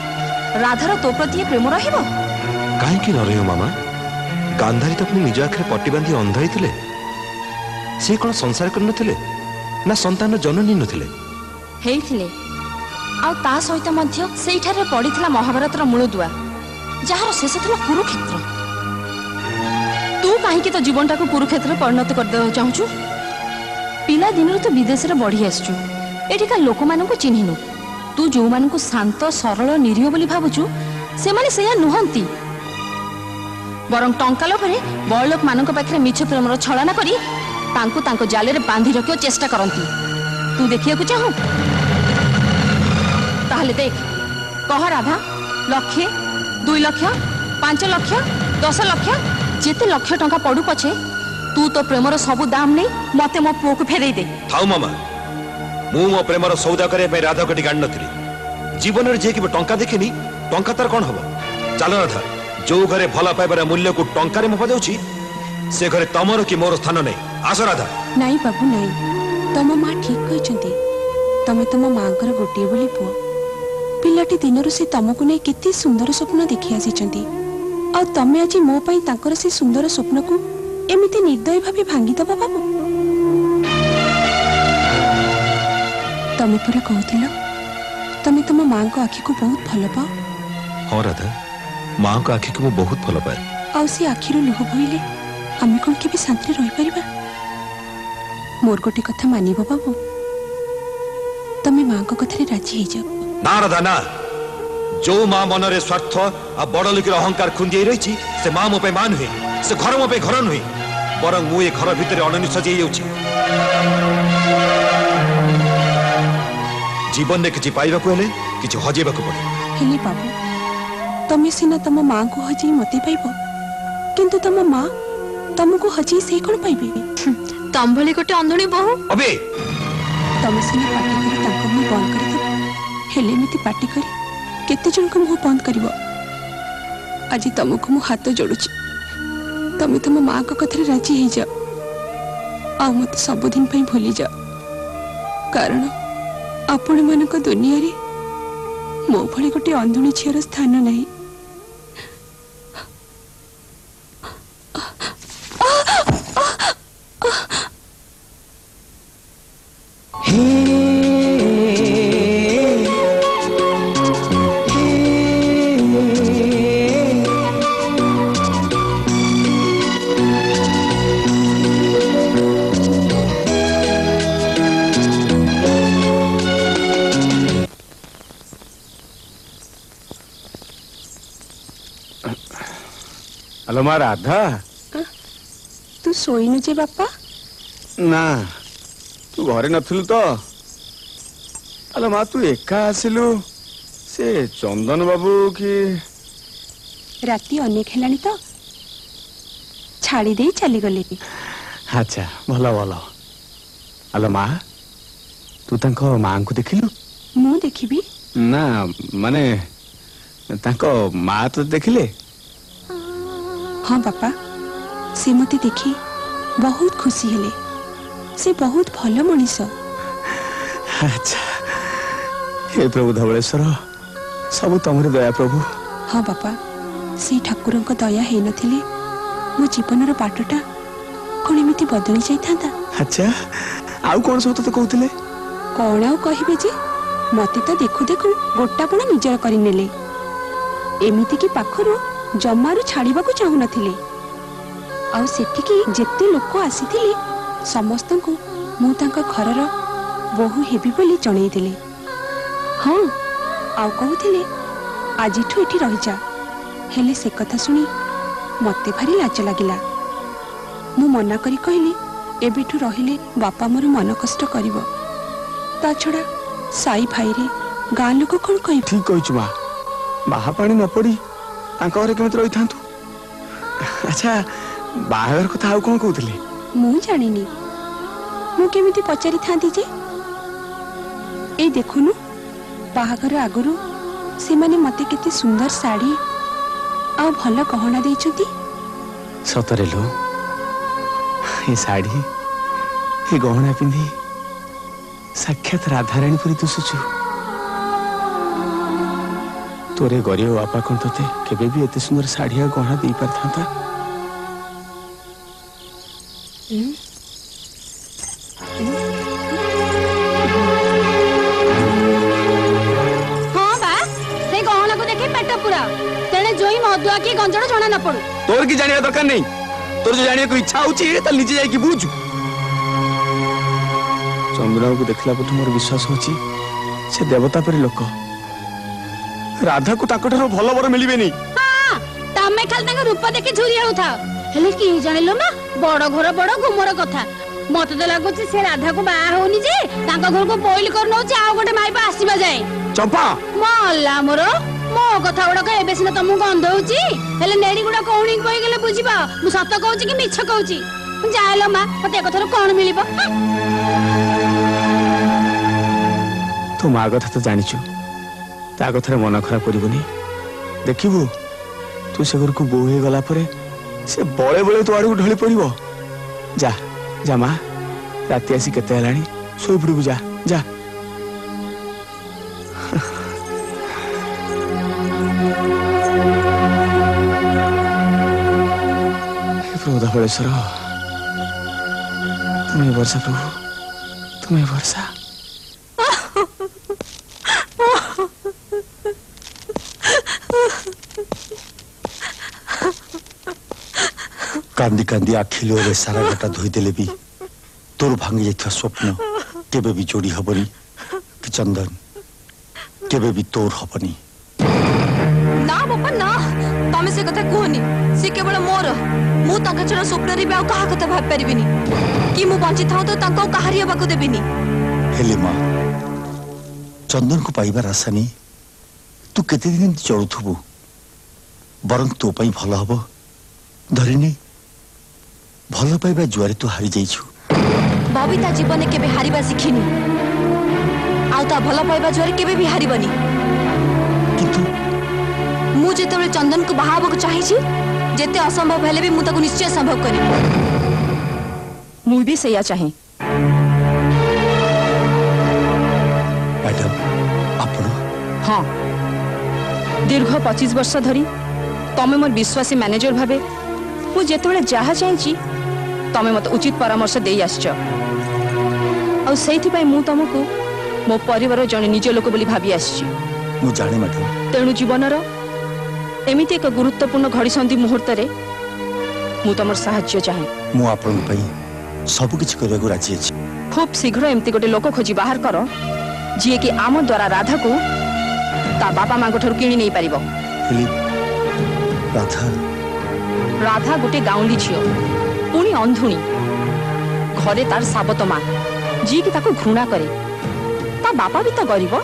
राधार तो प्रति प्रेम रहिबो? काहे कि न रहियो मामा? गांधारी तो अपनी निज आखरे पट्टी बांधी अंध होइतिले। से कोन संसार कर नथिले ना संतान जननी नथिले? हेइथिले आ ता सहित मध्य सेइठारे पडिथिला महाभारतर मूलदुआ जहार शेष थिला कुरुक्षेत्र। तू कहीं तो जीवनटा को कुरुक्षेत्र परिणत कर दे चाहूचु? पिला दिन तो विदेश रे बढ़ी आसचु एठिका लोक मानन को चिन्हिनु। तू जो मानन को शांत सरल निरीह बोली भाबुचु से माने सेया नुहंती, बरं टंका लोभरे बड़ लोक मानन को पाखरे मिछ प्रेमर छलना करी तांको तांको जाले रे बांधी रखियो चेष्टा करंती। तू देखिया को चाहू? ताहले देख कह राधा 1 लाख 2 लाख 5 लाख 10 लाख जेते लक्ष टंका पड़ू पछे तू तो प्रेमर सबु दाम नहीं मते मो पुओ को फेरई दे। थाउ मामा मु मो प्रेमर सौदा करे पे राधा को टिकान नथिली। जीवन रे जे कि टंका देखिनी टंका तार कोन हबो? चल राधा जो घरे भला पाइबार मूल्य को टंका रे मपा जाउची से घरे तमरो कि मोर स्थान नै। आस राधा। नहीं बाबू नहीं, तम माँ ठीक कहते तमे तम माँ गोटे बोली पुओ। पिलाटी दिन से तुमको नहीं केते सुंदर स्वप्न देखी आसी आ तमे आज मो पई तांकर से सुंदर स्वप्न को एमिति निर्दय भावे भांगी दबा बाबू। तमे पूरा कहथिलो तमे तम माँ को आखि को बहुत भल पाओ। हाँ राधा माँ को आखि को मु बहुत भल पाए। आ से आखिर लुह बोइले आमे कोन के भी शांति रहि परिबा? मोर गोटे कथा मानिबो बाबू, तमे माँ को कथा रे राजी हे जाओ। ना राधा ना, जो माँ मन रे स्वार्थ आ बड़ लोकर अहंकार खुंदी रही से माँ मो पे मां नुहे, से घर मो पे घर नुहे, बरं मु ए घर भितर अननिश्चय जाउछि। जीवन में किछि पाइबा को हेले किछि हजेबा को पड़े। हेले बाबू तमे सिना तम माँ को हजी मते पाइबो किंतु तम माँ तुमको हजी से कोन पाइबे? तम भली गोटे अंधुणी बहु अबे तमे सिना पार्टी करी तांको मुंह बंद करि दे, हेले एमिति पार्टी करी केते जन को मुंह बंद करिवो? आज तुमको मु हाथ जोड़ुछि, तमे तम माँ को कथरे राजी हे जाओ आ मते सब दिन पई भूली जाओ, कारण आपण मानक दुनिया रे मो भली गोटे अंधुणी झीर स्थान नहीं। हेलो माँ राधा तू शोइनु जे बापा ना तू घरे नथिलु तो हेलो माँ तू एका आसिलु से चंदन बाबू की राति अनेक हेलानी तो छाड़ी दे चली गले अच्छा भला भला हेलो माँ तू तांको माँ को देखिलु मु देखिबी ना माने तांको माँ तो देखिले हाँ बापा से मते देखी बहुत खुशी हेले से बहुत भल मनीष अच्छा हे प्रभु धवलेश्वर सब तमरे दया प्रभु हाँ बापा से ठाकुर दया है नथिले मो जीवन बाटटा कौन एमती बदली जाइथा अच्छा आउ कौन सब तो कहते कौन आउ कहे जे मते तो देखु देखु गोटापण निजर कर नेले एमिति की पाखरु जमारू छाड़ीबा को चाहू नथिले आउ सेठिकी जेते लोक आसीथिले समस्तंकु मु तांका घरर बहु हेबी बोली जणई देले हाँ आउ कहूथिले आजिठु एठी रहि जा हेले से कथा सुनी मते भारी लाज लागिला मु मना करी कहली एबिठु रहिले बापा मोर मन कष्ट करिवो ता छड़ा साई भाई रे गाँ लोक कौन कह ठीक कहू माँ बाहा पानी न पड़ी केମିତି ରହିଥାନ୍ତୁ अच्छा बाहागर कथा आउ कौन कहते मु जानिनी मु केमिति पचारि थांती जे ए देखुनु बाहागर आगुरु से माने मते केते सुंदर साड़ी आ भल गहना देइछंती सतरे लो ये साड़ी ये गहना पिंधी साक्षात राधाराणी परी दुसुछु तोरे गरीब बापा कौन तोते केबे भी एते सुंदर साड़ी आ गहना दे पार थांता हां बा से गहना को देखे पेट पूरा तेने जोई मधुआ की गंजड़ जणा न पड़ू तोर की जानिया दरकार नहीं तोर जो जानिया को इच्छा होची त निजे जाई की बुझू चंद्रा को देखला पठु मोर विश्वास होची से देवता परी लोक राधा को ताकठरो भलो बर मिलिबेनी हां तमे खाल तांग रूप देखि झुरी होता हेले की जानिलो ना बड़ घर बड़ घुमर कथा मते तो लागुची से राधा को बा होनी जे तांग घर को बोइल कर नौ जे आ गोटे माइबा आसीबा जाय चंपा मल्ला मोर मो कथा गुडा का एबे सिना तमु गंध होची हेले नेडी गुडा कोणी कोइ गेले बुझिबा मु सत कहूची कि मिछ कहूची जायलो मा मते कथरो कोन मिलिबो तू माँ कथा तो जानिछु ता कथारे मन खराब करिबनी देखिबू तू से घर को बोह हे गला परे से बळे बळे तो आडू ढळी पड़िबो जा जा माँ राति आसी केते हलानी सोई पड़िबू जा जा प्रभु धवलेश्वर तुम्हें वर्षा प्रभु तुम्हें वर्षा कांदी कांदी आखिलो रे सारा घटा धोईदेले भी तोर भांगी जाइथा स्वप्न केबे भी जोड़ी हबनी कि चंदन केबे भी तोर हबनी ना बापा ना तमे से कथा कहनी से केवल मोर मु ताका छड़ा स्वप्न रे बेउ कहा कथा भाब परिबिनी कि मु बंची थाउ तो ताको कहारी हबा को देबिनी हेले माँ चंदन को पाइबार आशा नहीं तू केते दिन चलुथबु बरं तो पई भलो हबो धरिनी भलो पाइबा जुआरे तू हारी जाइछु बबिता जीवन केबे हारिबा सिखिनी आउता भलो पाइबा जुआरे केबे भी हारिबनी किंतु मु जेतेबेले चंदन को बाहाबो को चाहिछि जेते असंभव हेले भी मु ताको निश्चय संभव करी मु भी सया चाहे मैडम आपण हाँ दीर्घ 25 वर्ष धरी तमे मोर विश्वासी मैनेजर भाबे मु जेतेबेले जहा चाहिछि तमे मत उचित परामर्श देई आछछ आ सेथि पई मु तमको मो परिवार जने निज लोक बोली भाबी आछछि मु जाने मैडम तेणु जीवनर एमिति एक गुरुत्वपूर्ण घड़ी संधि मुहूर्त रे मु तमर सहाय्य चाहे मु आपण पई सब किछ करबा को राजी अछि खूब शीघ्र एमती गोटे लोक खोजी बाहर कर जी कि आम द्वारा राधा को ता बापा मां ठर किणी नहीं पारिबो राधा राधा गोटे गाउली झील पुणी अंधुणी घरे तार साबत माँ जी की ताको घृणा करे ता बापा भी तो गरीब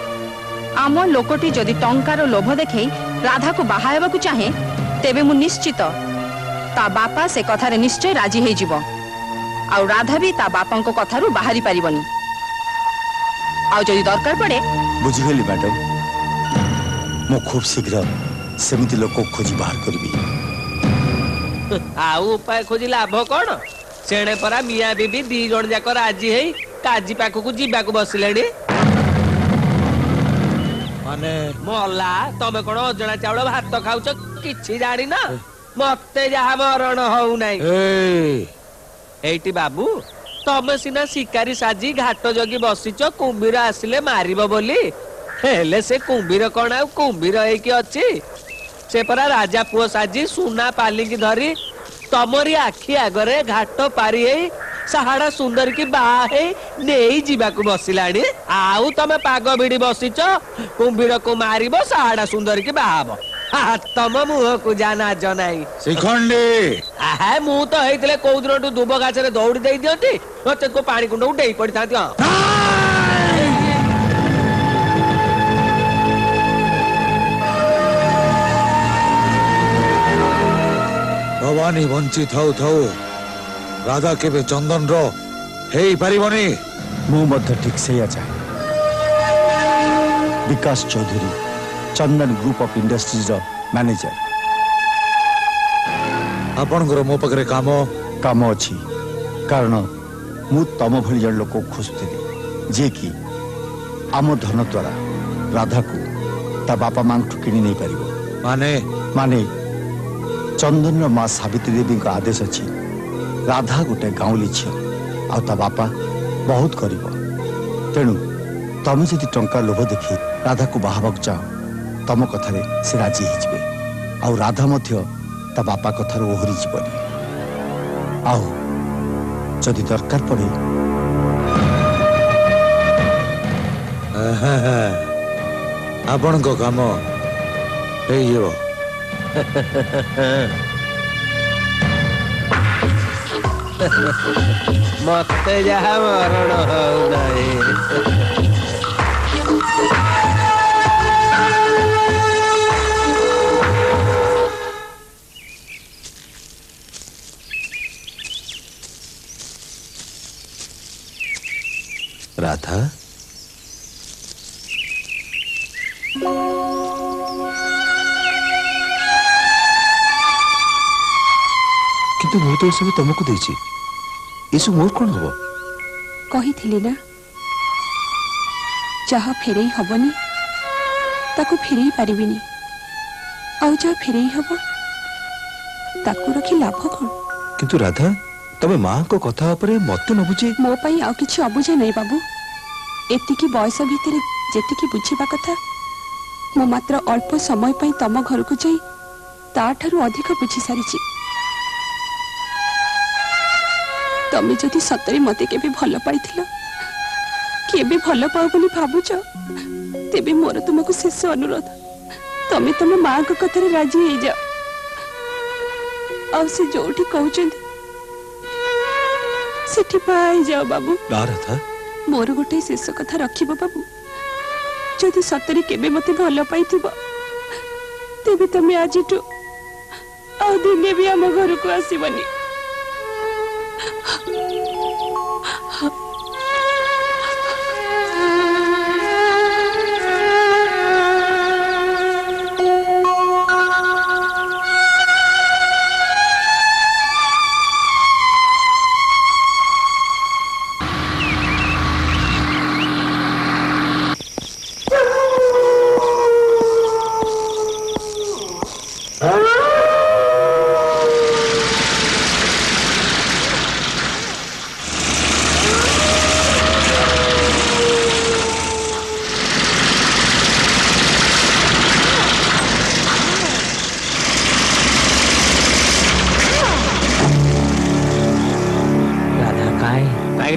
आम लोकटी जदि टंकार लोभ देखे राधा को बाहा को चाहे तेबे मु निश्चित ता बापा से कथारे निश्चय राजी हो जिवो आउ राधा भी ता बापा को कथारू बाहरी पारिबनी आउ जदि दरकार पड़े बुझिगली मैडम मु खूब शीघ्र सेमिति लोक खोजी बाहर करबी आउ उपाय खोजी लाभ कौन सेणे परा मिया बीबी दी जण जाक राजी हेई काजी पाखकु जीवाकु बसिलेडी माने मोला तमे कोन अजणा चावल भात खाउछ किछि जानि ना मते जहा मरण होउ नै एइटी बाबू तमे सिना शिकारी साजी घाट जगी बसिछ कुंभीर आसिले मारिबो बोली हेले से कुंभीर कोन आ कुंभीर हे कि अछि से परा राजा पुओ साजी सुना पालिकी धरी तमरी आखि आगरे घाट पारी हे साहाड़ा सुंदर की बाहे नहीं जीवाकू बसिलाणी आउ तमे पाग भिड़ी बसिच कुंभीर को मारिबो साहाड़ा सुंदर की बाहाबो तम मुह को जाना जनाई शिखंडी आहा मु तो हेतिले को दिनटू दुब गाछरे दौड़ी देई दियंती मते को पानी कुंड उडेई पड़ी थांती भवानी वंची थाउ थाउ राधा केबे चंदन रो हेई पारिबनी मु मध्य ठीक से चाहे Vikas Chaudhary Chandan group of industries रो मैनेजर आपनकर मो पकरे काम अछि कारण मु तम भली जन लोक खोजुଥିଲି जे कि आम धन द्वारा राधा को ता बापा मां किणी नहीं पारिबो माने चंदन माँ सावित्री देवी का आदेश अच्छी राधा गोटे गाँवली झील आ बापा बहुत गरीब तेणु तमें जदि टंका लोभ देखी राधा को बाहाबा चाह तम कथारे से राजी हो आउ राधा मध्य ता बापा कथार ओहरी जीवनी आउ जदि दरकार पड़े आपण को काम हो मते जहा मरण हो नहीं राधा किंतु मु तो सब तुमको देछि एसु मोर कोन हो कही थिली ना जहा फेरई हबनी ताकू फेरई पारिबिनी आउ जहा फेरई हबो ताकू रखी लाभ कोन किंतु राधा तमे मां को कथा उपरे मते न बुझे मो पई आउ किछि अबुझे नै बाबू एतिकी बयस भितरे जेतिकी बुझिबा कथा मो मात्र अल्प समय पई तम घर को जाई ताठारु अधिक बुझी सारिछि तमे जदि सतरे मते केबे भल पाइथिल केबे भल पाउ बोली भाबुछ तेबे मोर तुमको शेष अनुरोध तमे तम मां को कथरे राजी हे जा आ से जोठी कहउचंदी सेठी पाई जाओ बाबू राधा मोर गोटे शेष कथा रखिबो बाबू जदि सतरे केबे मते भल पाइथिबो तेबे तमे आजिटू आ दिने भी हम घर को आसीबनी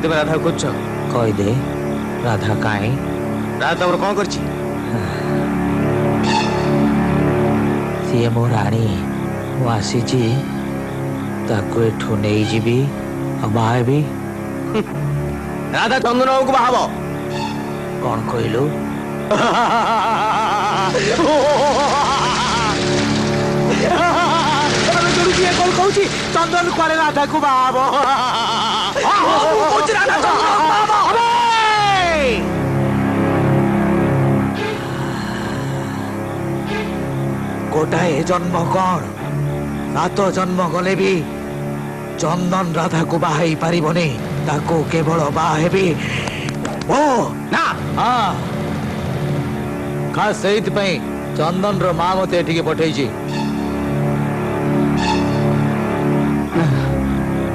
राधा कुछ कह दे राधा काई राधा तमर कौन करछि सी मो राणी वो आसी ତାକୁ ଏଠୁ ନେଇଯିବି ଆଉ ବାହା ହେବି। ରାଧା ଚନ୍ଦନ ବାବୁକୁ ବାହା ହବ। କଣ କହିଲୁ? କଣ କହୁଛି? ଚନ୍ଦନ କୁଆଡେ ରାଧାକୁ ବାହା ହବ? ଗୋଟାଏ ଜନ୍ମ କଣ 7 ଜନ୍ମ ଗଲେ ବି ଚନ୍ଦନ ରାଧାକୁ ବାହା ହେଇ ପାରିବନି। ତାକୁ କେବଳ ବାହା ହେବି ଓ ନା। ଖାସ୍ ସେଇଥିପାଇଁ ଚନ୍ଦନର ମା ମତେ ଏଠିକି ପଠେଇଛି।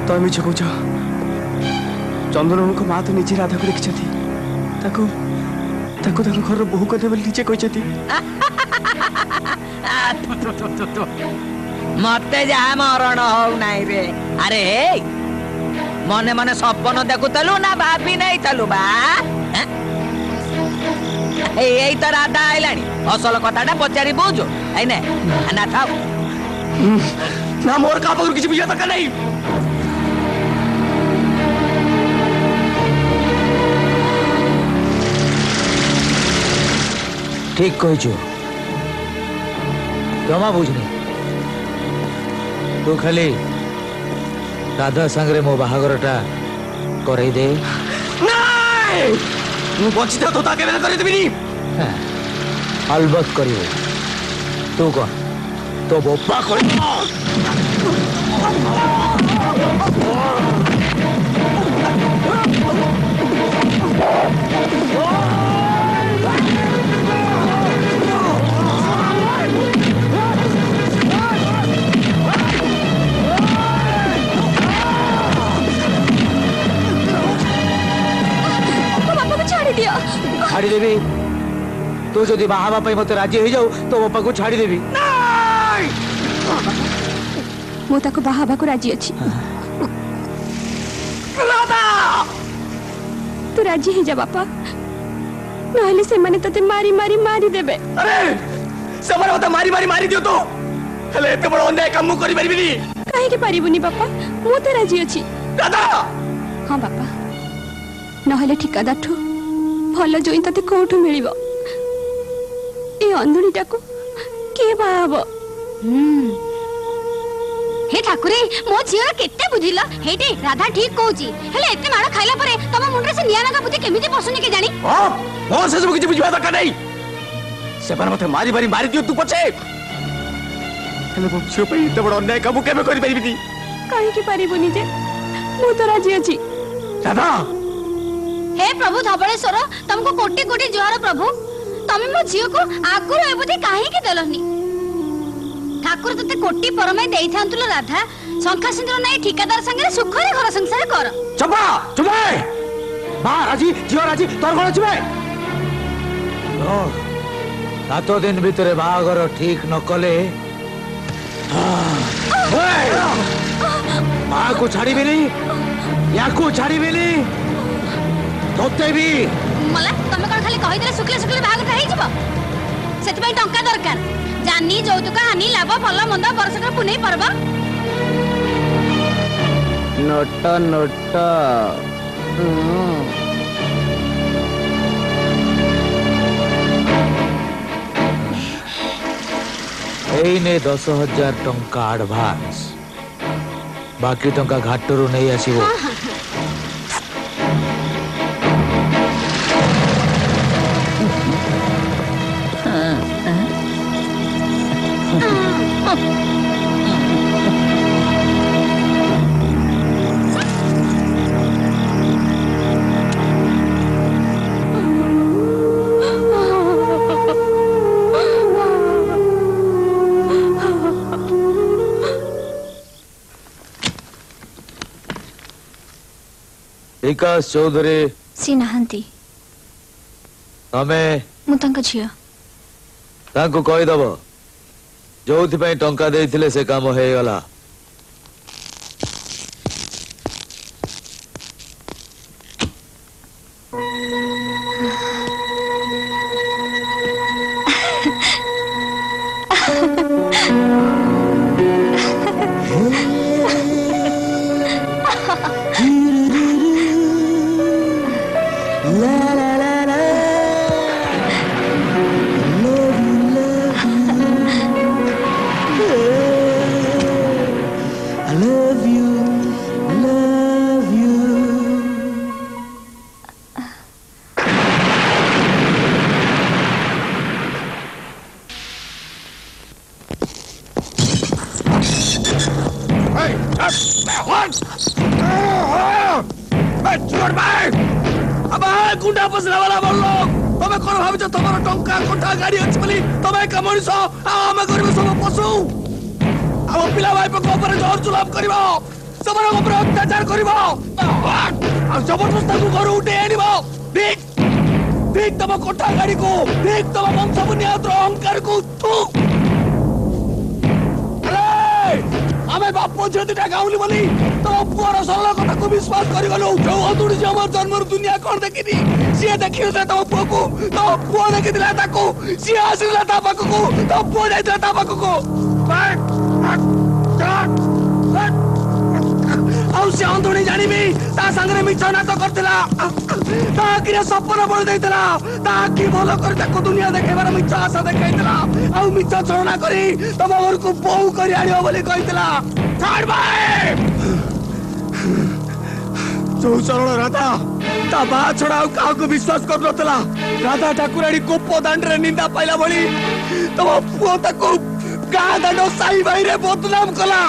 ତମେ ମିଛ କହୁଛ। ଚନ୍ଦନଙ୍କ ମା ତ ନିଜେ ରାଧାକୁ ଦେଖିଛନ୍ତି। ତାକୁ ତାଙ୍କ ଘରର ବୋହୂ କରିଦେବେ ବୋଲି ନିଜେ କହିଛନ୍ତି। ମତେ ଯାହା ମରଣ ହଉ ନାହିଁ ରେ। ଆରେ ମନେ ମନେ ସପନ ଦେଖୁଥିଲୁ ନା ଭାବି ନେଇଥିଲୁ ବା? ଏଇ ତ ରାଧା ଆଇଲାଣି। ଅସଲ କଥାଟା ପଚାରି ବୁଝୁ। ଏଇନେ ନା ଥାଉ ନା ମୋର କାହା ପାଖରୁ କିଛି ବୁଝିବା ଦରକାର ନାହିଁ। ଠିକ କହିଛୁ। ଜମା ବୁଝୁନି। ତୁ ଖାଲି ରାଧା ସାଙ୍ଗରେ ମୋ ବାହାଘରଟା କରେଇ ଦେ। ମୁଁ ବଞ୍ଚିତ ତ ତା କେବେ କରିଦେବିନି। अलबत करियो। तू कौन? तो बोपा कोई छाड़ी देवी। तू जो बाहा मत राजी हो जाऊ तो बापा को छाड़ी देवी। मु ताको बाहा को राजी अच्छी। तू राजी हो जा बापा, नहले से माने तते मारी मारी मारी देबे। अरे से मारे मते मारी मारी मारी दियो तो हेले एते बड़ अन्याय काम मु करि परिबिनी। काहे के परिबुनी बापा, मु तो राजी अच्छी। दादा हां बापा, नहले ठिकादार ठू भल जोई तते कोठू मिलिबो। ए अंधुणीटा को के बाबो? हे ठाकुरे, मो झियर केते बुझिला? हेटे राधा ठीक कहूची, हेले एते मार खाइला परे तम मुंडरे से निया नागा बुद्धि केमिति पसुनी के जानी? हां मोर से सब किछ बुझिबा दरकार नै। से पर मते मारी मारी मारी दियो तू पछे। हेले बच्चो पे इते बड़ अन्याय काम केबे करि परिबिनी? काहे के परिबुनी जे, मु तो राजी अछि। दादा हे प्रभु धबळेश्वर, तुमको कोटि कोटि जोहार प्रभु। तमे मो झियो को आगुर ए बुद्धि काहे के देलनी? ठाकुर तते कोटि परमे देई थांतुलो राधा, शंखा सिंदूर नै ठिकादार संगे सुखरे घर संसार कर। चुपा चुपे बा राजी जियो राजी तोर कोन छिबे? 7 दिन भीतर बाहागर ठीक न कले माँ को छाड़ी भी नहीं, या को छाड़ी भी नहीं, तोते भी। मला तमे कोन खाली कहि देले सुखले सुखले भाग रही जब सेति पई टंका दरकार। जानी जौतुक हानि लाभ भल मंद बरसकर पुनै पर्व। नोट नोट एने 10,000 टंका एडवांस, बाकी टंका घाटरू नहीं आसीबो। विकास चौधरी सी नहांती। तमे मु तांका झियो। तांको कहि दबो जोथि पई टंका देइथिले से काम हे गला। छोड़ भाई अब गुंडा पसरा वाला बोल लो तमे कोन भाबिଛ तमर टंका कोठा गाड़ी अछि बोली तमे का मनुष्य हम गरीब सब पशु अब पिला भाई पे ऊपर जोर जुलम करबो समर ऊपर अत्याचार करबो आ जबरदस्ती को घर उठे आनिबो देख देख तम कोठा गाड़ी को देख तम वंश बुनियाद अहंकार को तू आमे बापो जेदिटा गाउली बोली तो पुअर सरल कथा को विश्वास करि गलो जो अदुडी जे हमर जन्मर दुनिया कोन देखिनी सिए देखियो से तो पुओ को तो पुओ देखिदिला ताको सिए आसिला ता पाको को तो पुओ जाइला ता पाको को आउ से अंधुणी जानिबी ता संगरे मिछ नाटक करथिला ता किरे सपन बोल देइतला ता की भलो कर ताको दुनिया देखेबार मिछ आशा देखाइतला आउ मिछ चोरना करी तम घर को बहु करी आनियो बोली कहितला छाड़ भाई जो सरल राधा ता बा छड़ाओ का को विश्वास कर नतला राधा ठाकुराड़ी कोप दांड रे निंदा पाइला बोली तम पुओ ताको गा दांडो साई भाई रे बदनाम कला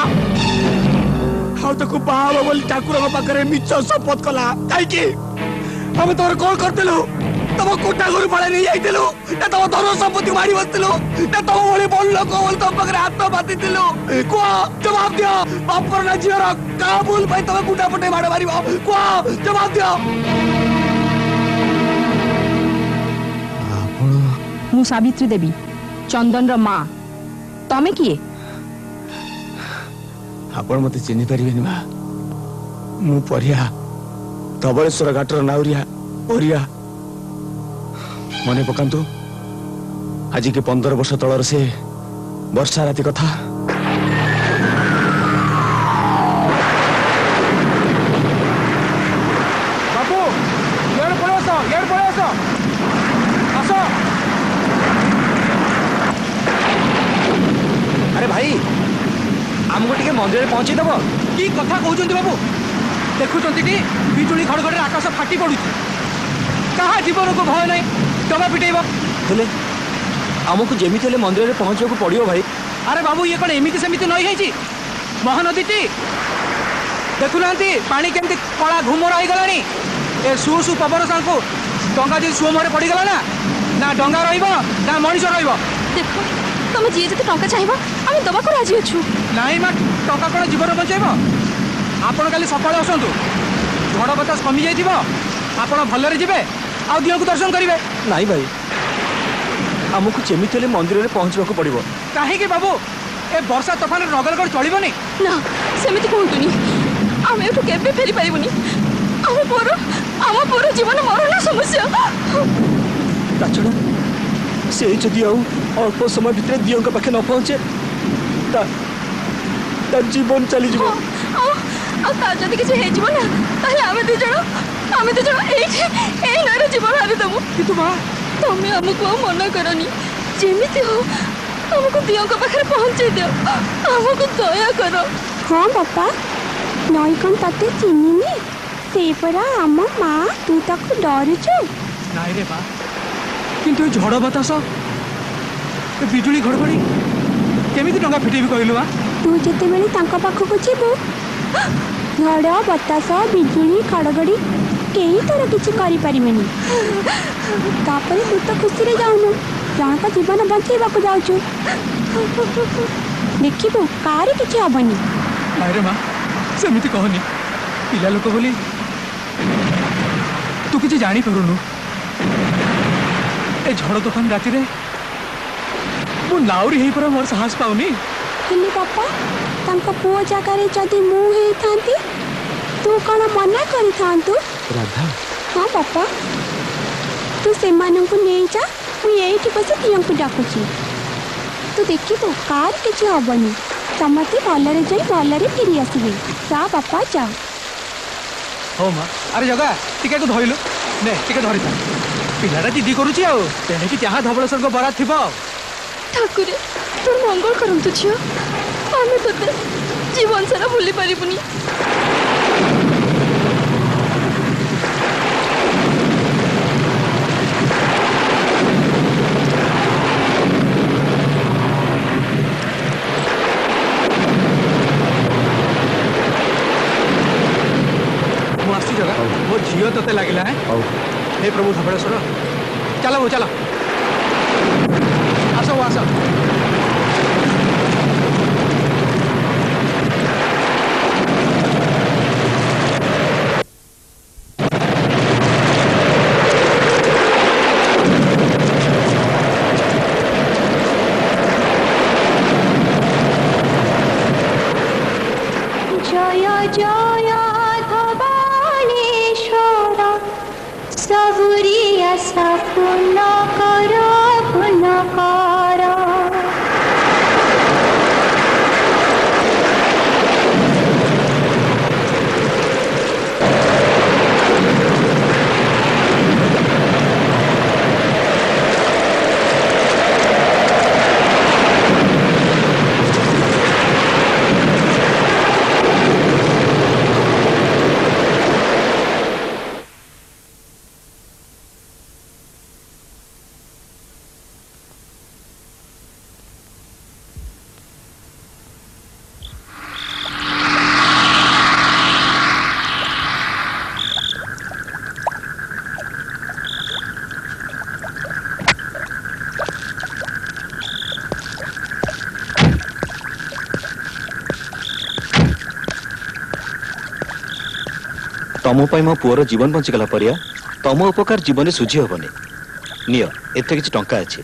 हाउ तको बाबा बोली ठाकुर को पाखरे मिछ शपथ कला काई की हम तोर कोन करतेलु तम कोठा घर पळे नहीं जाइतेलु ना तम धन संपत्ति मारी बसतेलु ना तम बोली बोल लोक बोल तम पाखरे हाथ बाती दिलु को जवाब दियो बापर ना जियर का बोल भाई तम गुंडा पटे मार मारिबो को जवाब दियो मु सावित्री देवी चंदन रो मां तमे किए आपण मते चिन्हि परिबेनी बा मु परिया धबलेश्वर घाटर नाउरिया परिया मने पकांतु आज के 15 वर्ष तलर से वर्षा राति कथा बापू यार पळे आसो आसो अरे भाई आमको टिके मंदिर पहुंची दब की कथा कहउचंती बाबू देखुचंती टी बिजुली घड़घड़े आकाश फाटी पड़ुची कहा जीवन को भय नहीं डबा पिटेब हेले आमको जेमिति हेले मंदिर रे पहुंचको पड़ियो भाई अरे बाबू ये कौन एमती सेमती नई है महानदी टी देखुना पानी केमती कला घुमर हो गलानी ए सु सु पवन सांको डंगा जी सुओ मुहरे पड़गला ना डंगा ना मनीष देख तुम जी जब टंका चाहिए आम दबा को राजी अच्छु नाई मा टंका कौन जीवन बचाइब आपण काली सकाଳେ आसतु झड़ बतास कमी जाइए आपण भलरे जीवे आ दियो को दर्शन करेंगे नाई भाई आमको जेमिति हेले मंदिर रे पहुंचको पड़िबो काहे बाबू ए वर्षा तोफान रगलगड़ चलिबनी ना सेमिति कहतुनी आम एठू केबे फेरी पाइबनी आम पोर जीवन मरण समस्या ताछड़ा से जदि अल्प समय भितर दियों के पाखे न पहुंचे जीवन चली जीव जदि किसी हे जीव ना ताले आमे दु जण ए नारे जीवन हारि दमु कितु बा तमे हमको मना करनी जेमिति हो हमको दियों के पाखे पहुंचे दियो हमको दया करो हाँ बापा नई कौन तते चिन्हिनी से परा आम माँ तू ताको डरुचु नाई रे बा किंतु झड़ बतास बिजुली घड़घड़ी केमिति टंका फिटेबी कहलु बा तू जते बेले तांका पाखको जीवु झड़ बतास बिजुली घड़घड़ी केही तोर किछि करि परिबेनी तापरे तू तो खुशी रे जाउनु जनका जीवन बचाइबाकु जाउछु देखिबो कारी किछि हबनी नाई रे मां सेमिति कहनी पिला लोक बोली तू किछि जानी करूनु ए झड़ तोफान राति रे मु नाउरी हेई पर मोर साहस पाउनी हेले पापा तांका पुओ जागारे जदि मु हेई थांती तू कोन मना करि थांतु राधा हां पापा तू सेमानंकु नेई जा मु एठी बसे तियंकु डाकुची तू देखि तो कार किछि हबनी समते भलरे जाई भलरे फिरि आसीबे जा पापा जा हो मां अरे जगा टिके को धइलु ने टिके धरि था पिलारा दीदी करूची आ तेने कि जहाँ धवलेश्वर को बरात थिबो ठाकुरे तोर मंगल करंतु छियो आमे तते जीवन सारा भूली परिबुनी मु आसी जगा मो झील ते लगे हे प्रभु धवलेश्वर चलो वो चलो आस वो आस जय जय धवलेश्वर सबुरी आशा पूर्ण कर पूर्ण कर। तम मो पुअर जीवन बंचीगला परिया तम उपकार जीवन में सुझी हेनी निय एत कि टंका अच्छे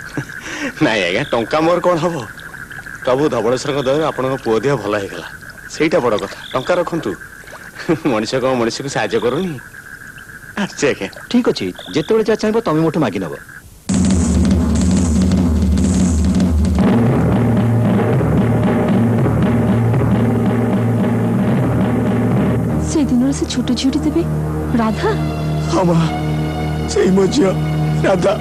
नाई आज्ञा टंका मोर कौन हम प्रभु धवलेश्वर दया आप पुओ देह भल होगा ସେଇଟା ବଡ଼ କଥା ଟଙ୍କା ରଖନ୍ତୁ ମଣିଷ କଣ ମଣିଷକୁ ସାହାଯ୍ୟ କରୁନି ଆଚ୍ଛା ଆଜ୍ଞା ଠିକ ଅଛି ଯେତେବେଳେ ଯାହା ଚାହିଁବ ତମେ ମୋଠୁ ମାଗି ନେବ से दिन से छोट झीटी देवे राधा हाँ माँ से मो झील राधा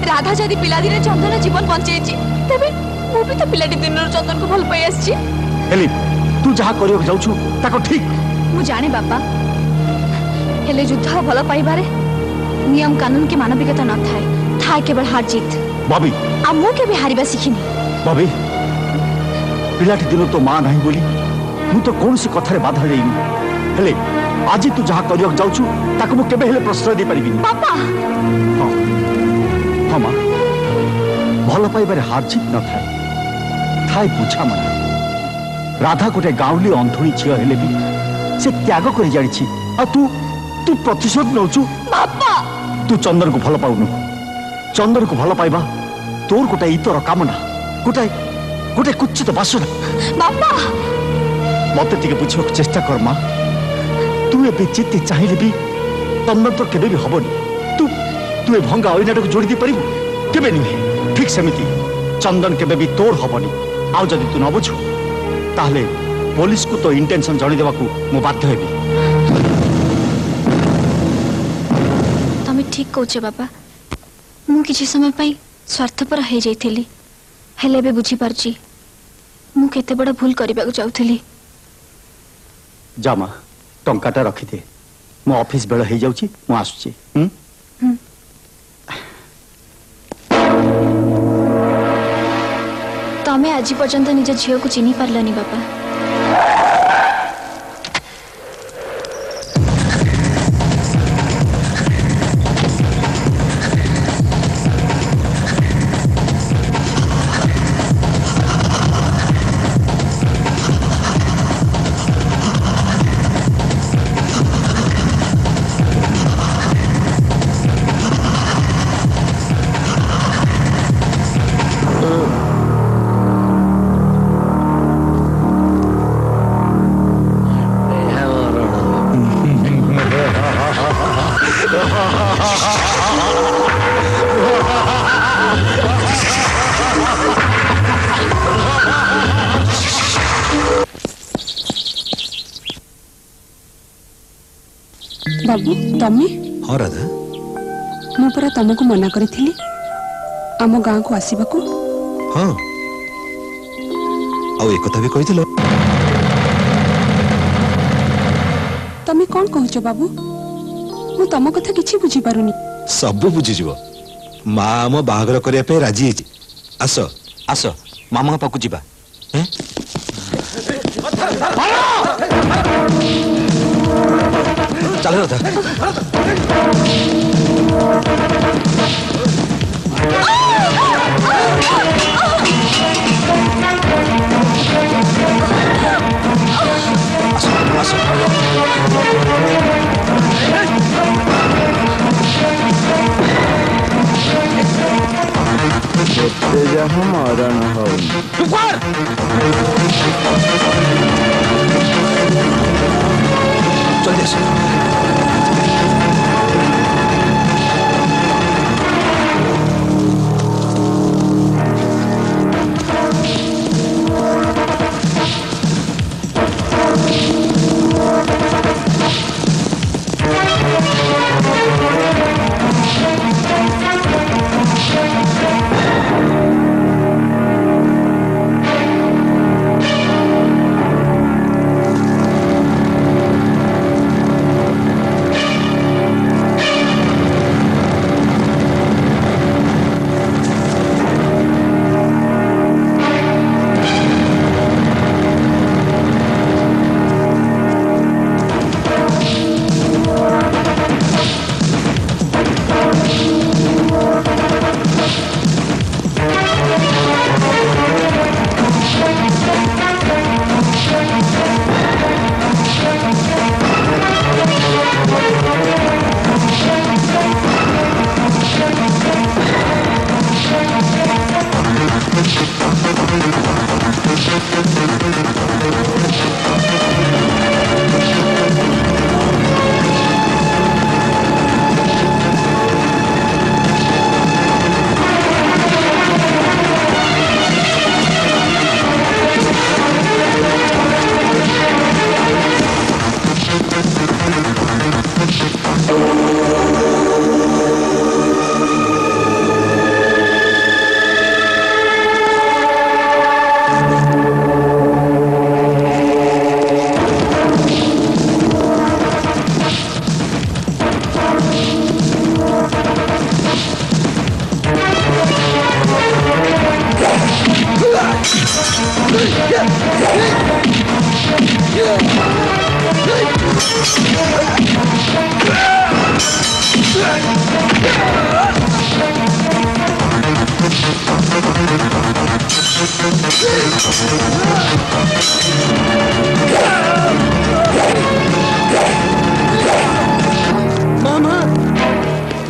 राधा जदि पिला दिन चंदन जीवन बंचे तेबे मु भी तो पिलाटी दिन चंदन को भल पाई आछि हेली तू जहा करियो जाउछु ताको ठीक मु जाने बापा हेले युद्ध भल पाइबारे नियम कानून के मानविकता न थाए थाए केवल हार जीत बॉबी आ मु के भी हारिबा सिखिनी बॉबी पिलाटी दिन तो मां नहीं बोली मु तो कौन सी कथारे बाधा देइनी हेले आज तू जहा करियो जाउछु ताको मु केबे हेले प्रश्रय दे परिबिनी पापा हां हां मां भल पाइबारे हार जीत न थाए थाए बुझा मना राधा गोटे गाँवली अंधुणी झील हेले भी से त्याग कर जानी आ तू तू प्रतिशोध नौचु बापा तू चंदन को भल पाउनु चंदन को भल पाइबा तोर गोटे इतर कामना गोटे गोटे कुचित बासना बापा मत टिके बुझा चेष्टा कर मां तू ए जिते चाहिए भी चंदन तो केबे भी हबनी तू तू ए भंगा ओइनाटा को जोड़ी दे परिबु केबे नुहे ठीक सेमिति चंदन केबे भी तोर हबनी आउ जदि तू न बुझु ताहले पुलिस को तो इंटेंशन जणी देवा को मु बाध्य हेबी तमे ठीक कहछे बाबा मु किछि समय पई स्वार्थपर हे जाइथिली हेले बे बुझी परची मु केते बड़ा भूल करबा को चाउथिली जामा टंकाटा रखी दे मो ऑफिस बेळ हे जाउची मु आसुची तमे आज पर्यंत निज झील को चिन्ह पारलानी बापा बाबू तमे हाँ राधा मु परा तुमको मना करी आम गाँ को आसवा को हाँ आउ एक कथा भी कही तमे कौन कहछ बाबू मु तम कथा किछि बुझी पारुनी सब बुझीଯିव माँ आम बाहागर करने पे राजी है आस आस मामा पाकु जीवा चल राधा जहाँ मरण हो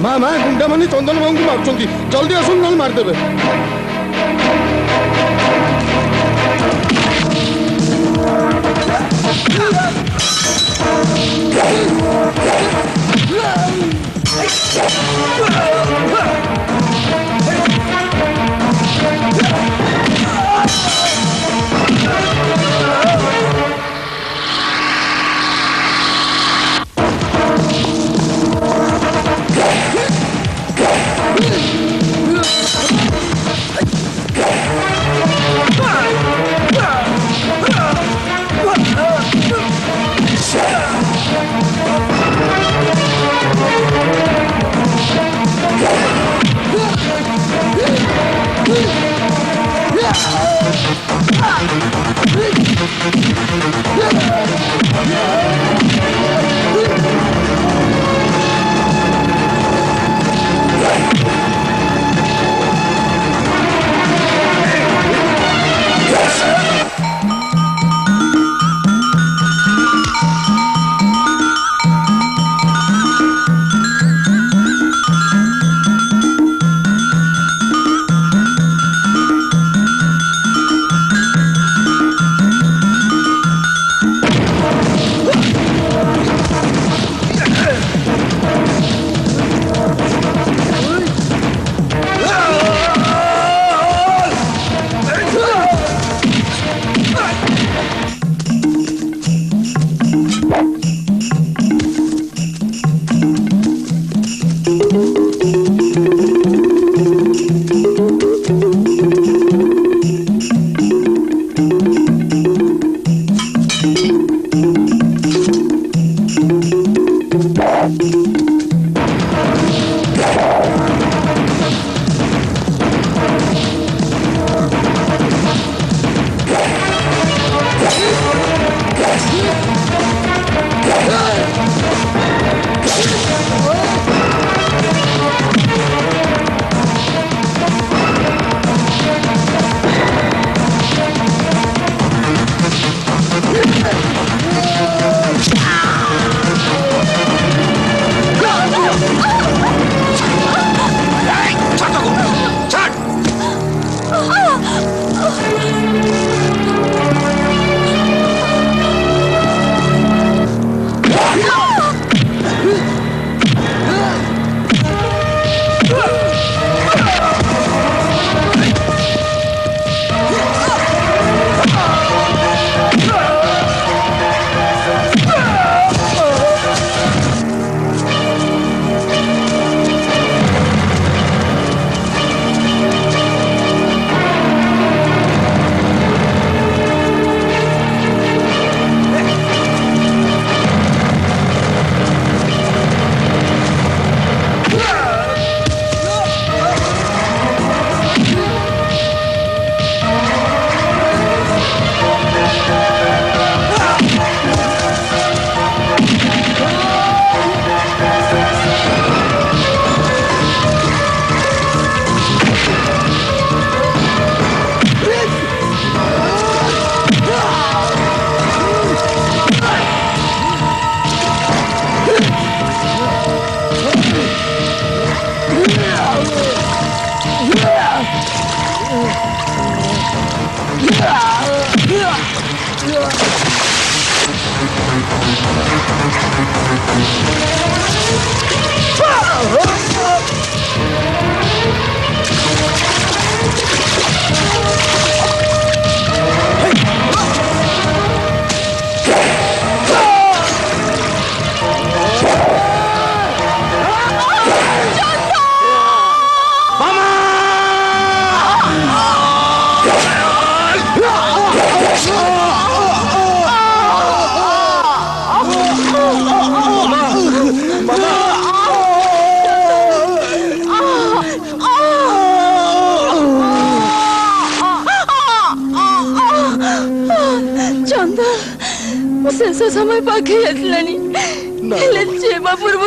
मामा गुंडा मानी चंदन बाबू को मारुचंती जल्दी आसन नल मार देबे शेष समय पाखे आसलानी जीवा पूर्व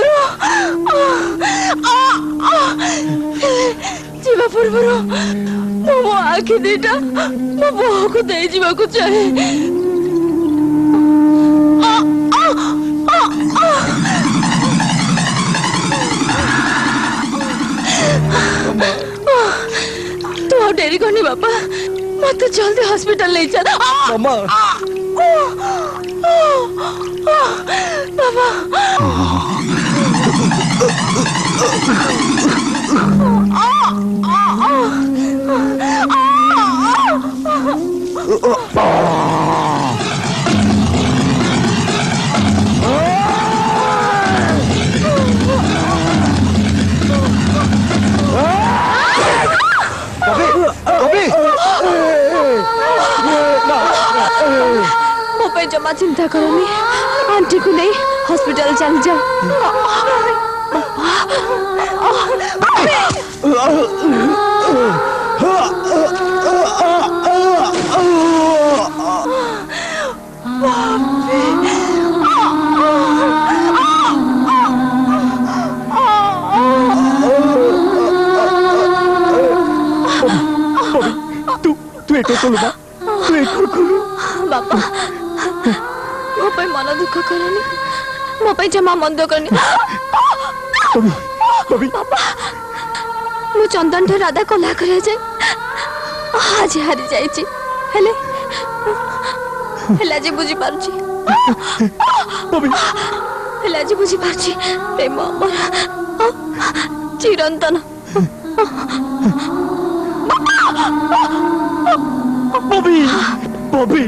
जीवा पूर्व मो आखि दीटा मो बो को दे जीवा को चाहे तू डेरी करनी बापा मत जल्दी हॉस्पिटल ले चल मामा बाबा जमा चिंता करोनी आंटी को नहीं हॉस्पिटल चल जा तू एक बापा मो पे मन दुख करनी मो पे जमा मन दुख करनी बापा मु चंदन ठे राधा कला करे जे आज हारी जाईची हेले हेला जे बुझी पारची हेला जे बुझी पारची प्रेम अमर चिरंतन बॉबी